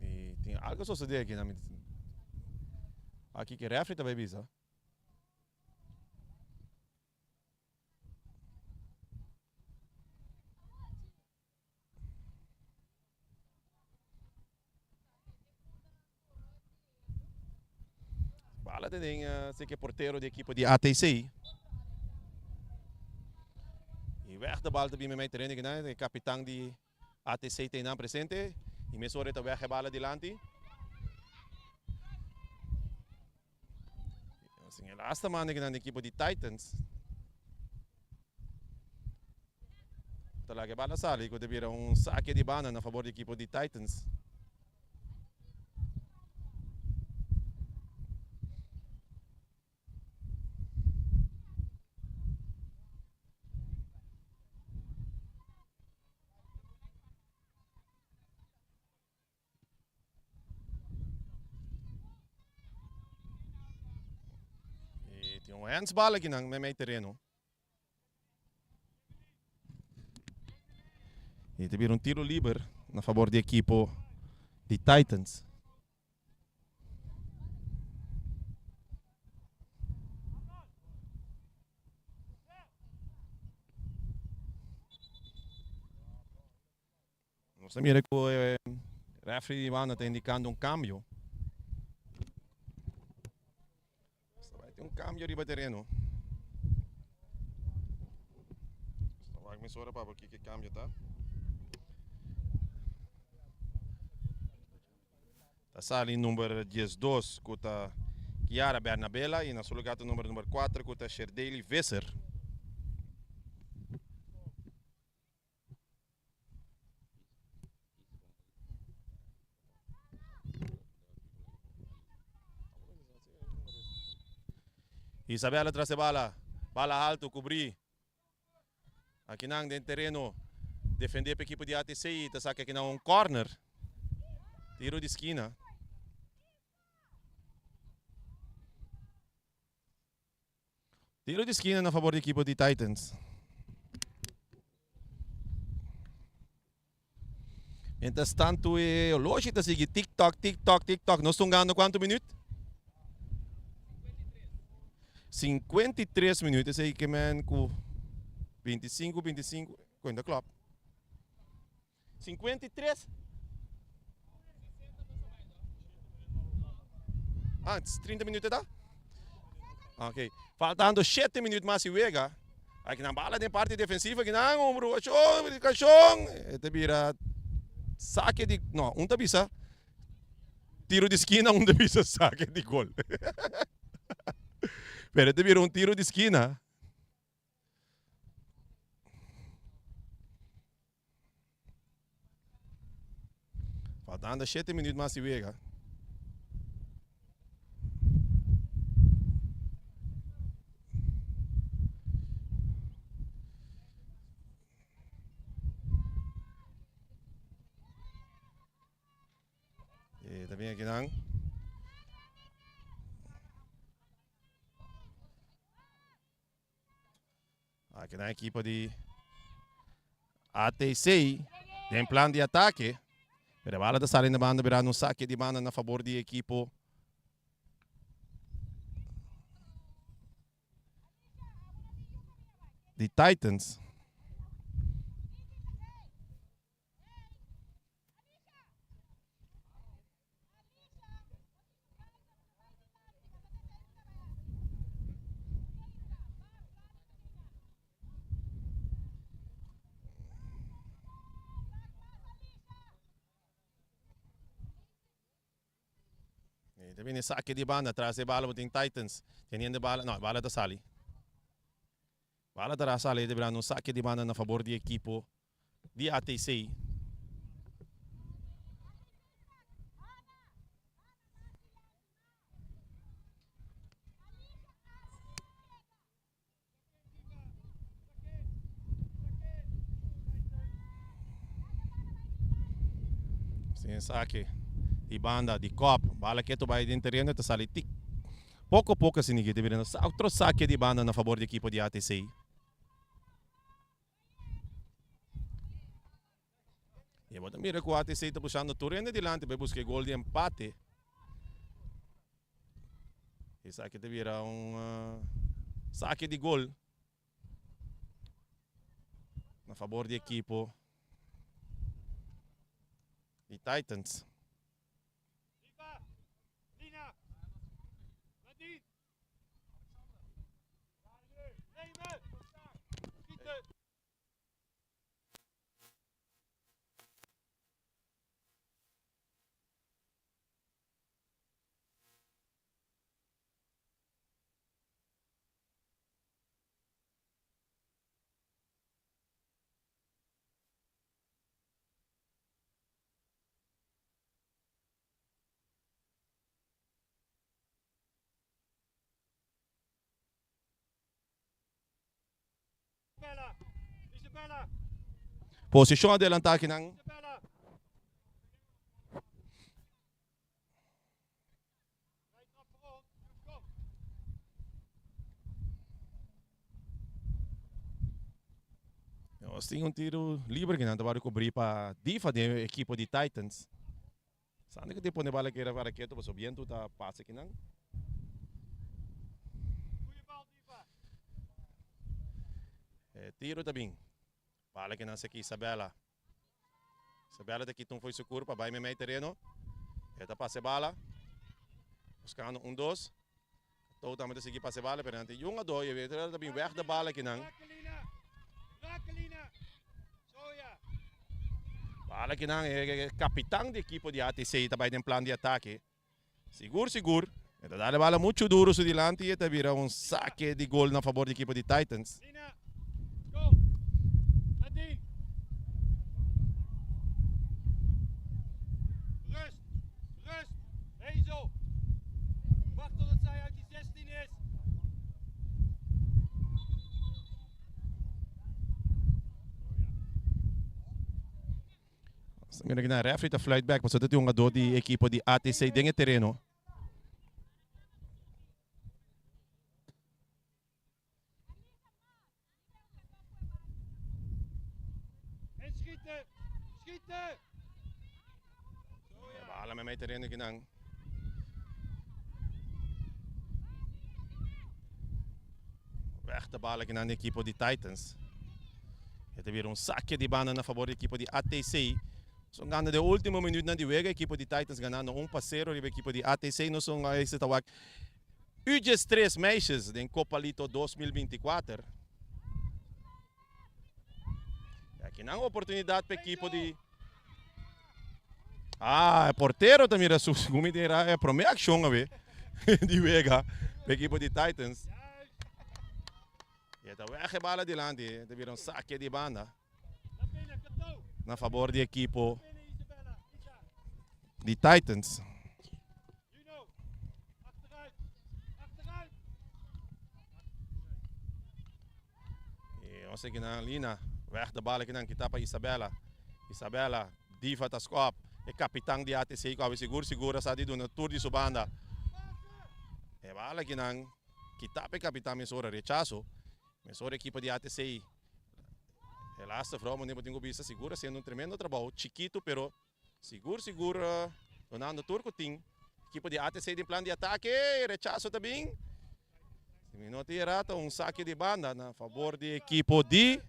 E tem algo suceder aqui na aqui que refri também visa. Bala tem sei que é porteiro da equipe de ATC. E weg de bal também meio terreno que né, capitão de ATC tem na presente. E me sorry tá weg a bala delante. Assim, a lasta man que na equipe de Titans. Talaga bala sali ko devia saque de bana na favor da equipe de Titans. E tem hands bala aqui na meio terreno. E teve tiro livre na favor da equipe de Titans. Você mira que o referee Ivana está indicando cambio. Vai ter cambio de terreno. Vai começar a para que cambio tá? Tá sali número 12 com a Chiara Bernabella e na sua lugar número 4 com a Sherdeli Visser. Isabela traz a bala. Bala alto, cobrir. Aqui não dentro do terreno. Defender para a equipe de ATC e tá saque aqui não corner. Tiro de esquina. Tiro de esquina na favor da equipe de Titans. Mientras tanto, o lógico está seguindo TikTok. Nós estamos ganhando quantos minutos? 53 minutos. Aí que man com 25, quando club. 53? Antes, 30 minutos tá? Ok. Faltando 7 minutos mais e vega. Aqui na bala tem parte defensiva que não, ombro, cachorro. Te vira saque de. Não, um tabisa. Tiro de esquina, um tabisa saque de gol. Pero te vira tiro de esquina. Faltando 7 minutos mais e vega. Também aqui não. Aqui na equipe de ATC tem plano de ataque. Pero a bala da sala na banda virando saque de banda na favor da equipe de Titans. Também saque de banda, atrás de bala tem Titans. Tendo bala, não, bala da Sali. Bala dará sale de brano saque de banda na favor de equipo de ATC. Sem saque de banda de cop, bala que tu vai de terreno te sale tic. Pouco a pouco assim ninguém deveria outro saque de banda na favor de equipo de ATC. E bota mira que o ATC está puxando torrente adiante para buscar gol de empate. E saque deveria saque de gol na favor de equipo de Titans. Posisyon adelante ng tem um tiro livre que não para cobrir para difa de equipo de Titans. Sana que tipo de bala que era para quieto, mas o viento tá passa aqui não. Tiro também. Bala que não se aqui Isabela. Isabela daqui tum foi seguro para vai meio terreno. Eta passe bala. Buscando 1-2. Todo também de seguir passe bala perante 1-2 e ver também weg de bala aqui não. Bala que não é capitão de equipo de ATC também tem plano de ataque. Seguro, seguro. Eta dá a bala muito duro su dilante e eta vira saque de gol na favor da equipo de Titans. Mira que na referee ta flight back, mas ito yung ado di equipo di ATC dentro terreno. Bala may terreno ginang. Weg de bala ginang de equipo di Titans. Ito weer saque de banda na favor da equipo di ATC. So ganando de último minuto na diwega, equipo de Titans ganando 1-0 riba equipo de ATC no song esse tawag UGS 3 meses de Copa Lito 2024. Aqui não oportunidade para equipo de porteiro também era sugumi era a primeira ação a ver diwega para equipo de Titans. E tá weg bala dilante, te viram saque de banda. Na favor de equipo de Titans. E vamos aqui na linha, weg de bala aqui na kita para Isabela. Isabela, diva ta scoop, é capitão de ATC, que seguro sa di do na tour de subanda. E bala aqui na kita para capitão mesora rechazo, mesora equipo de ATC. Helaas, de vrouw, meneer Botingo Bisa, segura, sendo tremendo trabalho. Chiquito, pero seguro, donando turco ting. Equipo de ATC de plano de ataque, rechazo também. Minuto errado, saque de banda na favor de equipo de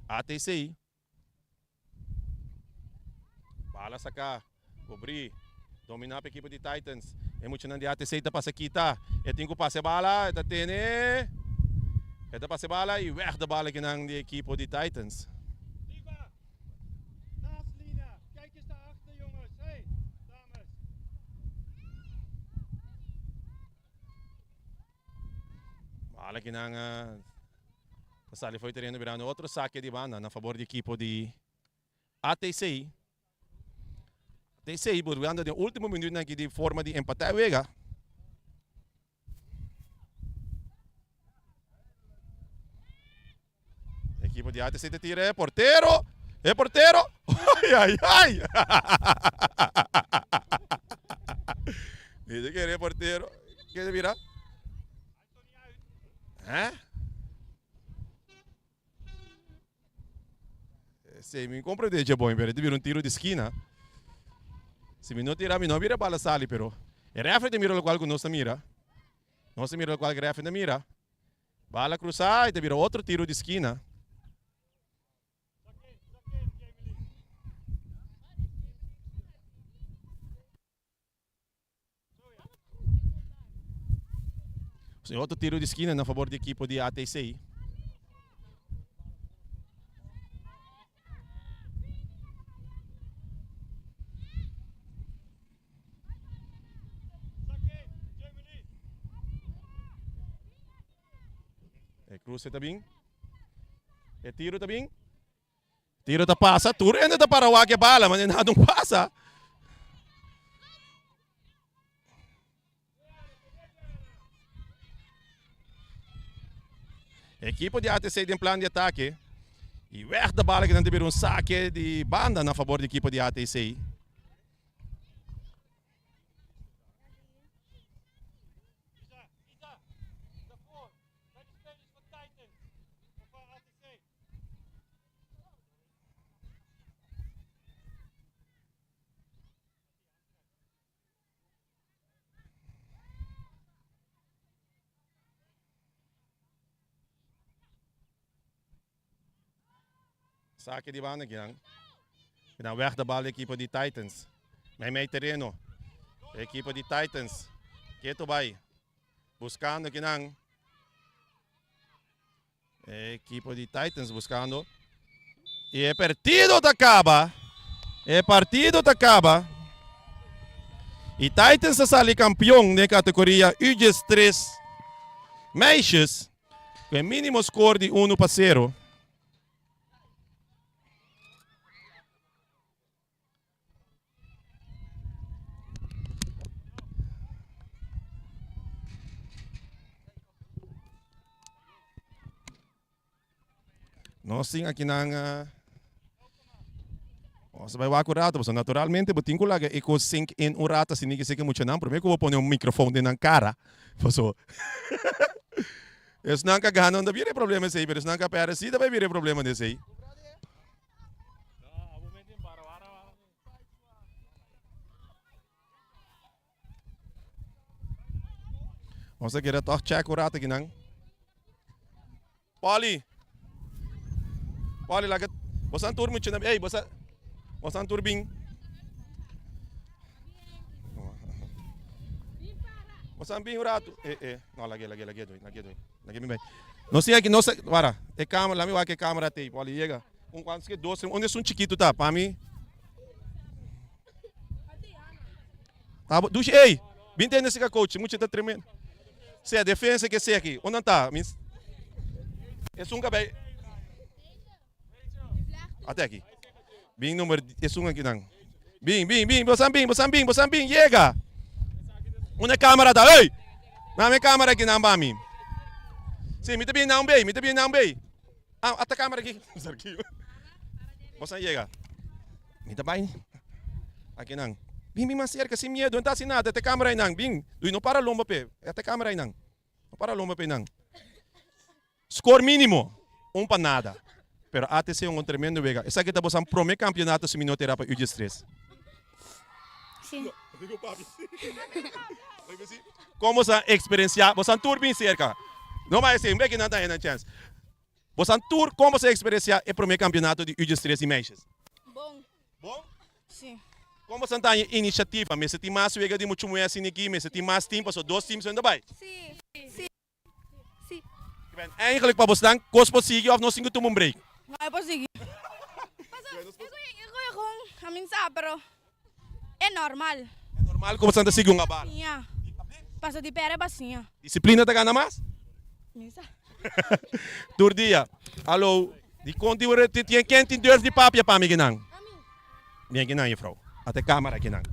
ATC. Bala sacar, cobrir, dominar para equipo de Titans. É muito de ATC, tá para kita. É tingo passe bala, tá tene. Ito passe bala e weg de bala ginang de equipo de Titans. Naast Lina, kijk eens daarachter jongens. Hey, dames. Bala ginang Casali foi terreno virando outro saque de banda na favor do equipo de ATC. ATC buscando no último minuto aqui de forma de empatar a Vega. Equipo de ATC te tira, é porteiro! É porteiro! Ai, ai, ai! Dice que é porteiro. Quer virar? Hã? Se me compreende, é bom, pero vira um tiro de esquina. Se me não tirar, me não vira bala sali, pero. O refere te mira o qual não se mira. Não se mira o qual o refere mira. Bala cruzar e te vira outro tiro de esquina. Outro tiro de esquina na favor da equipe de ATC. É cruze também. É tiro também. Tiro tá passa, tur ainda tá para o águia bala, mas ainda não passa. Equipe de ATC tem plano de ataque. E weg da bala que não teve saque de banda na favor da equipe de ATC. Saque de banda aqui, não? Na weg da bala da equipe de Titans. Meio terreno. Equipe de Titans. Quieto vai. Buscando aqui, não? Equipe de Titans buscando. E é partido da acaba. É partido da acaba. E Titans sai campeão na categoria U13 Meisjes. Com mínimo score de 1-0. Nós sim aqui na você vai o rato, você naturalmente botin ko laga iko sink in o rata sini que muito não, primeiro que eu vou pôr um microfone na cara. Passou. Esse não cagando, não vira problema esse aí, mas não capera se vai vir problema desse aí. Você quer toch check o rata aqui não? Poli lagat. Bosan tur muito na. Ei, bosan tur bing. Bosan bing o rato. Não, lagi doy. Lagi bem. Não sei aqui, não sei. Para. É câmera, lá me vai que câmera tem. Poli chega. Quantos que doce, onde é um chiquito tá? Para mim. Tá, duche, ei. Binte nesse coach, muito tá tremendo. Se a defesa que sei aqui. Onde tá? É um cabelo. Até aqui. Bing número é um aqui não. Bing, bosan bing, chega. Uma câmera da, ei. Na minha câmera aqui não, mami. Sim, me tá bem não, bem. Ah, até a câmera aqui. Bosan chega. Me tá bem. Aqui não. Bing, mas cerca sem medo, não tá assim nada, até a câmera aí não. Bing, não para lomba pe. Até a câmera aí não. Não para lomba pe não. Score mínimo, para nada. Pero ATC um tremendo vega. Essa aqui tá buscando pro meu campeonato se minuto era para U13. Sim. Como essa experiência, você tour bem cerca. Não vai ser, bem que não tem chance. Você tour como essa experiência é pro meu campeonato de U13 e Meisjes. Bom? Sim. Como você tá iniciativa, mas se tem mais vega de muito mais assim aqui, mas se tem mais tempo, só 2 times ainda vai. Sim. Eigenlijk para você não conseguir ou não se tomar um break. Não é possível. Eu com a minha pero é normal. É normal como você anda seguindo a bala. Sim. Passa de pé é bacinha. Disciplina tá ganhando mais? Misa. Turdia. Hallo. Die komt die weer, die kent die durf die papje pa me genang. Bien genang je vrouw. At de camera genang.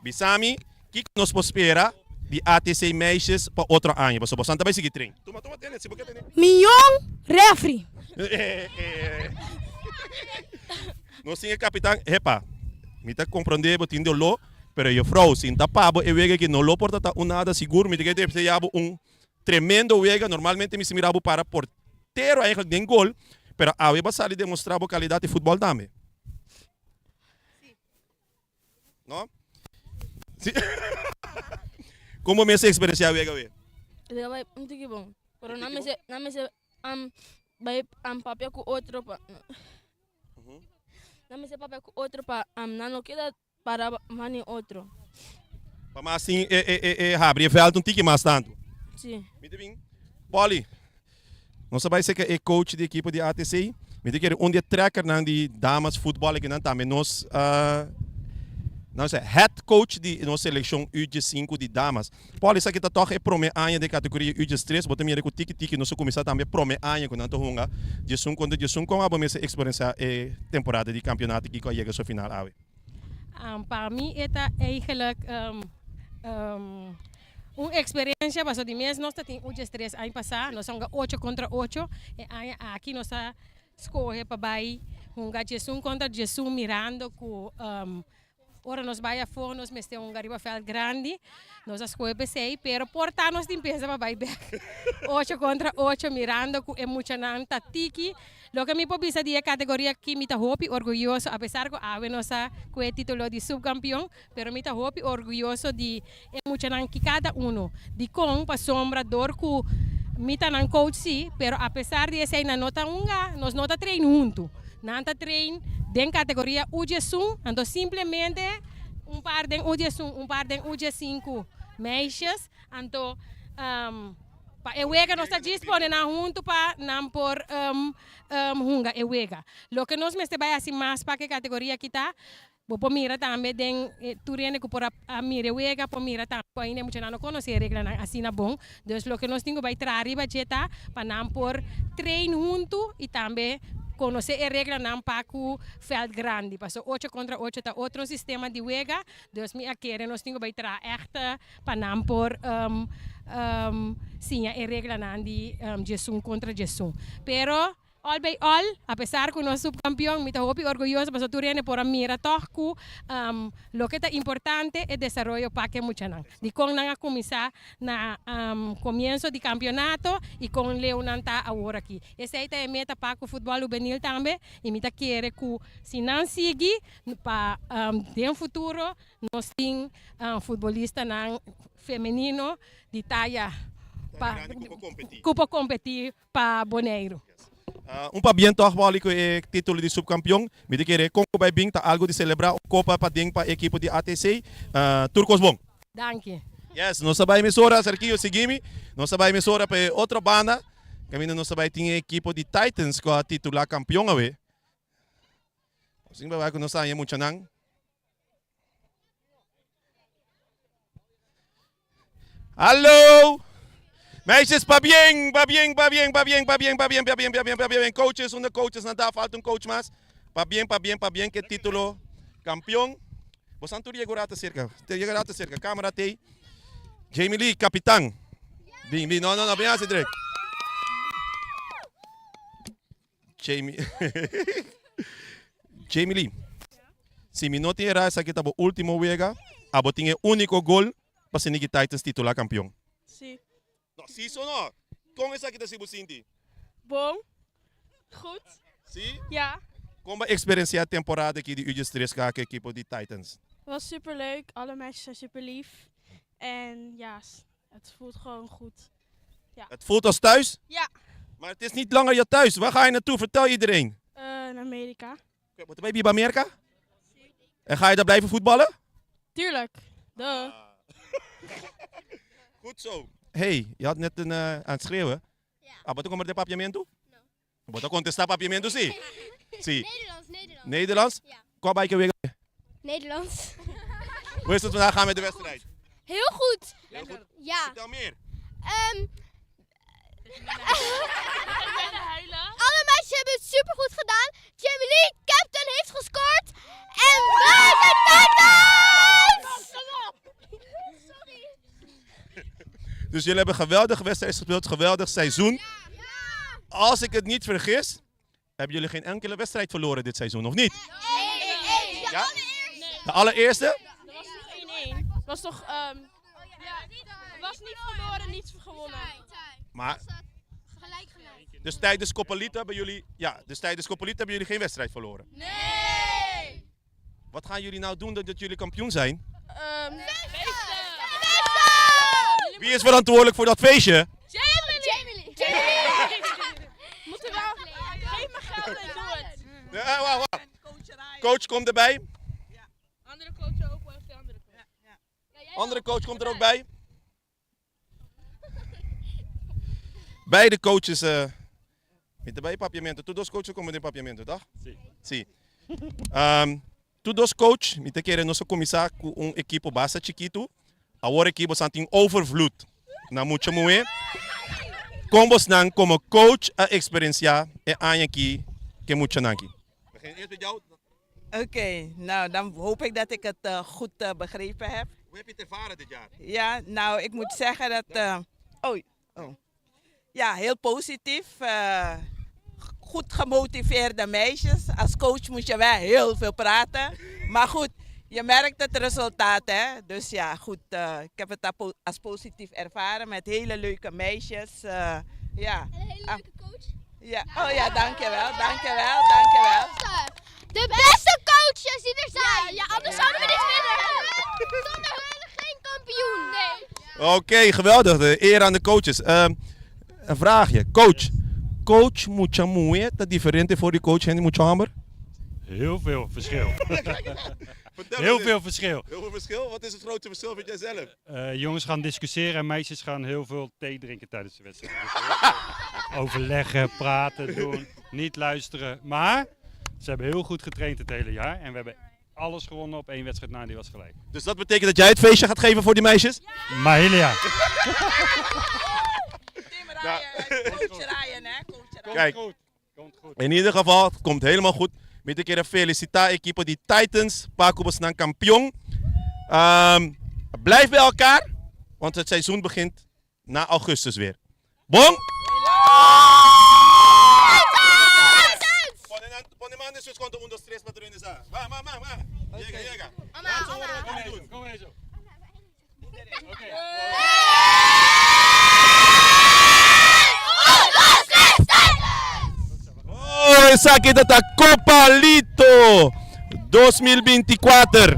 Bisami, kijk nos pospera. Die ATC meisjes pa otro año. Baso bosanta bij sig train. Toma tenet, si boket tenet. Mignon refri. No singe kapitán, hepa. Mita compreender botindo lo, pero je vrouw sinta pabo e wege que no lo porta unada seguro, mita que te yabo tremendo wega, normalmente me mirabo para porteiro eigenlijk den gol, pero a weba sali demonstrar bo qualidade de futebol também. No? Sí. Como me essa experiência wega we? Diga vai, muito que bom. Pero não me se vai papel com outro pa. Não me se papel com outro pa não queda para mani outro. Mas assim abre veld tique mais tanto. Sim. Muito bem. Poli. Não sabe se é coach de equipe de ATC. Me diga que onde trekker na de dames futebol que não também nós não sei head coach de nossa seleção U15 de damas. Poli isso aqui tá toch é prome ano de categoria U13, botar minha com tique nós começar também prome ano com nanto hunga. De sun com a boa experiência temporada de campeonato que chega ao final awe. Para mim, é eigenlijk uma experiência, mas de mês nós temos o 3 ano passado, nós somos 8 contra 8, e aqui nós escolhemos para baixo, Jesus contra Jesus, mirando com ora nós vai a fora, nós metemos riba fel grande, nós escolhemos para pero portar nós limpeza para baixo, 8 contra 8, mirando com emocionante, tiki. Lo que me pobisa de categoria que me hopi orgulhoso, apesar que a nossa com o título de subcampeão, pero me hopi orgulhoso de emocionar que cada de com para sombra dor que me não coach sim, pero apesar de ser na nota nós nota treino junto, nanta treino den categoria UG1, então simplesmente par den UG1, par den UG5 meisjes, então pa ewega nós está disponível junto para não por hunga ewega. Lo que nós meste vai assim mais para que categoria que tá, vou mira também den turene que por a mira ewega, por mira também ainda muito não conhecer regra assim na bom. Dus lo que nós tingo vai trazer vai jeta para não por treino junto e também conhecer a regra não para o veld grande. Passou 8 contra 8 tá outro sistema de wega. Dus me aquele nós tingo vai trazer echt para não por sim, a regra não de Jesus contra Jesus. Pero all by all, apesar que nós subcampeão, me estou orgulhoso, mas tu rene por a mira toco, lo que é importante é desenvolver para que muito não. De com não começar na começo de campeonato e com Leonanta agora aqui. Essa é a meta para o futebol juvenil também, e me quer que se não seguir para no futuro nós tem futebolista não feminino de talla para competir para Bonaire. Pa bien toch wali ko título de subcampeão, me de querer com vai bem tá algo de celebrar copa para ding para equipe de ATC, Turcos bom. Danke. Yes, nós sabemos emissora, Sergio seguime, nós sabemos emissora para outra banda, caminho nós sabemos tinha equipe de Titans com a titular campeão awe. Assim vai que nós saímos muito não. Hallo! Meisjes, pa bien. Coaches, onder coaches, na daar valt coach mas. Pa bien, que título campeão. Você não chega até cerca. Câmera tem. Jamie Lee, capitão. Bem, não, bem assim, Drake. Jamie Lee. Se me não tinha essa aqui, tá o último wega, abo tinha único gol para ser Niki Titans titular campeão. Sim. Não, sim ou não? Como é que você se sente? Bom. Goed. Sim? Ja. Como experiencia a temporada aqui de UG3 com a equipe de Titans? Het was super leuk. Alle meisjes zijn super lief. En ja, het voelt gewoon goed. Ja. Het voelt als thuis? Ja. Maar het is niet langer je thuis. Waar ga je naartoe? Vertel iedereen. Naar Amerika. Wat ben je bij Amerika? En ga je daar blijven voetballen? Tuurlijk. Duh. Goed zo. Hey, je had net aan het schreeuwen. Ja. Ah, wat komt de papiamento? No. Wat contesta papiamento, zie? Zie. Nederlands. Nederlands? Ja. Kom bij weer. Nederlands. Hoe is het vandaag gaan met de wedstrijd? Heel goed. Heel goed. Ja. Vertel meer. Alle meisjes hebben het supergoed gedaan. Jamie Lee, captain, heeft gescoord. En wij zijn Titans! Dus jullie hebben een geweldige wedstrijd gespeeld, geweldig seizoen. Als ik het niet vergis, hebben jullie geen enkele wedstrijd verloren dit seizoen, of niet? Ja? De allereerste? Dat was niet 1-1. Het was toch, het was niet verloren, niet gewonnen. Maar Gelijk. dus tijdens Coppolita hebben jullie geen wedstrijd verloren. Nee! Wat gaan jullie nou doen dat jullie kampioen zijn? Wie is verantwoordelijk voor dat feestje? Jamie Lee! Moeten wel, geef me geld en doe het. Ja, wacht. Coach komt erbij. Andere coach ook, of de andere coach? Andere coach komt er ook bij. Beide coaches. Met erbij papiamento. Tu dos coaches komen in papiamento, toch? Sim. Tu dos coach, me te querendo nosso começar com equipe basta chiquito. Agora equipe santing overvloed. Na mucho moe. Combos nang como coach a experiencia e anjaki ke mucho nanki. Begin eerst met jou. Oké, nou dan hoop ik dat ik het goed begrepen heb. Hoe heb je het ervaren dit jaar? Ja, nou ik moet zeggen dat... Ja, heel positief. Goed gemotiveerde meisjes. Als coach moet je wel heel veel praten. Maar goed, je merkt het resultaat, hè. Dus ja, goed. Ik heb het als positief ervaren met hele leuke meisjes. Ja. En een hele leuke coach. Ja. Oh ja, dankjewel. De beste coaches die er zijn. Ja, anders zouden we dit winnen. Zonder hun geen kampioen. Nee. Oké, geweldig. De eer aan de coaches. Een vraagje. Coach mucha moe, dat differente voor die coach Henry Muchamber? Heel veel verschil. Vertel Heel eens. veel verschil. Heel veel verschil? Wat is het grootste verschil vind jij zelf? Jongens gaan discussiëren en meisjes gaan heel veel thee drinken tijdens de wedstrijd. Dus heel veel overleggen, praten, doen, niet luisteren. Maar ze hebben heel goed getraind het hele jaar en we hebben alles gewonnen op 1 wedstrijd na, die was gelijk. Dus dat betekent dat jij het feestje gaat geven voor die meisjes? Maar hele jaar. Coach Ryan, hè. Kijk, Komt goed. in ieder geval, het komt helemaal goed. Met een keer felicitar equipe die Titans, Paco Besnang kampioen. Blijf bij elkaar, want het seizoen begint na augustus weer. Bon? Ponemane sus contra 1, 2, 3 patrones. Ma. Llega. Laat ze horen wat jullie doen. Kom eens op. Oh, essa aqui tá Copa Lito 2024.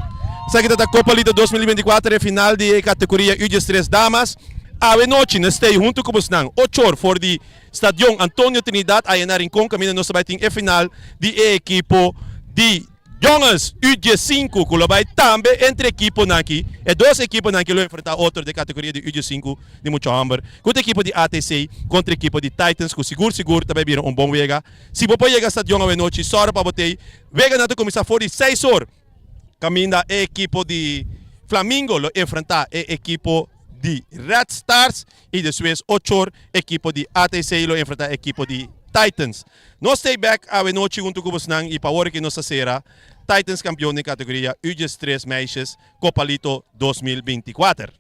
Essa aqui tá Copa Lito 2024 é final de categoria U3 Damas. A noite nós estamos junto com os 8 horas for de Stadion Antonio Trinidad aí na Rincon, caminho nós vai ter a final de equipo de jongens UG5 que vai também entre equipo aqui. É 2 equipos aqui que enfrentar outro de categoria de UG5 de muito hambre. Com a equipe de ATC contra a equipe de Titans que seguro também viram bom vega. Se você chegar ao Stadion à noite, só para botei, vega na começar for de 6 horas. Caminha a equipe de Flamingo lo enfrentar a equipe de Red Stars e depois 8 horas equipe de ATC lo enfrentar a equipe de Titans. Nós stay back à noite junto com os nang e para hora que nós será Titans campeão de categoria UG3 meisjes Copa Lito 2024.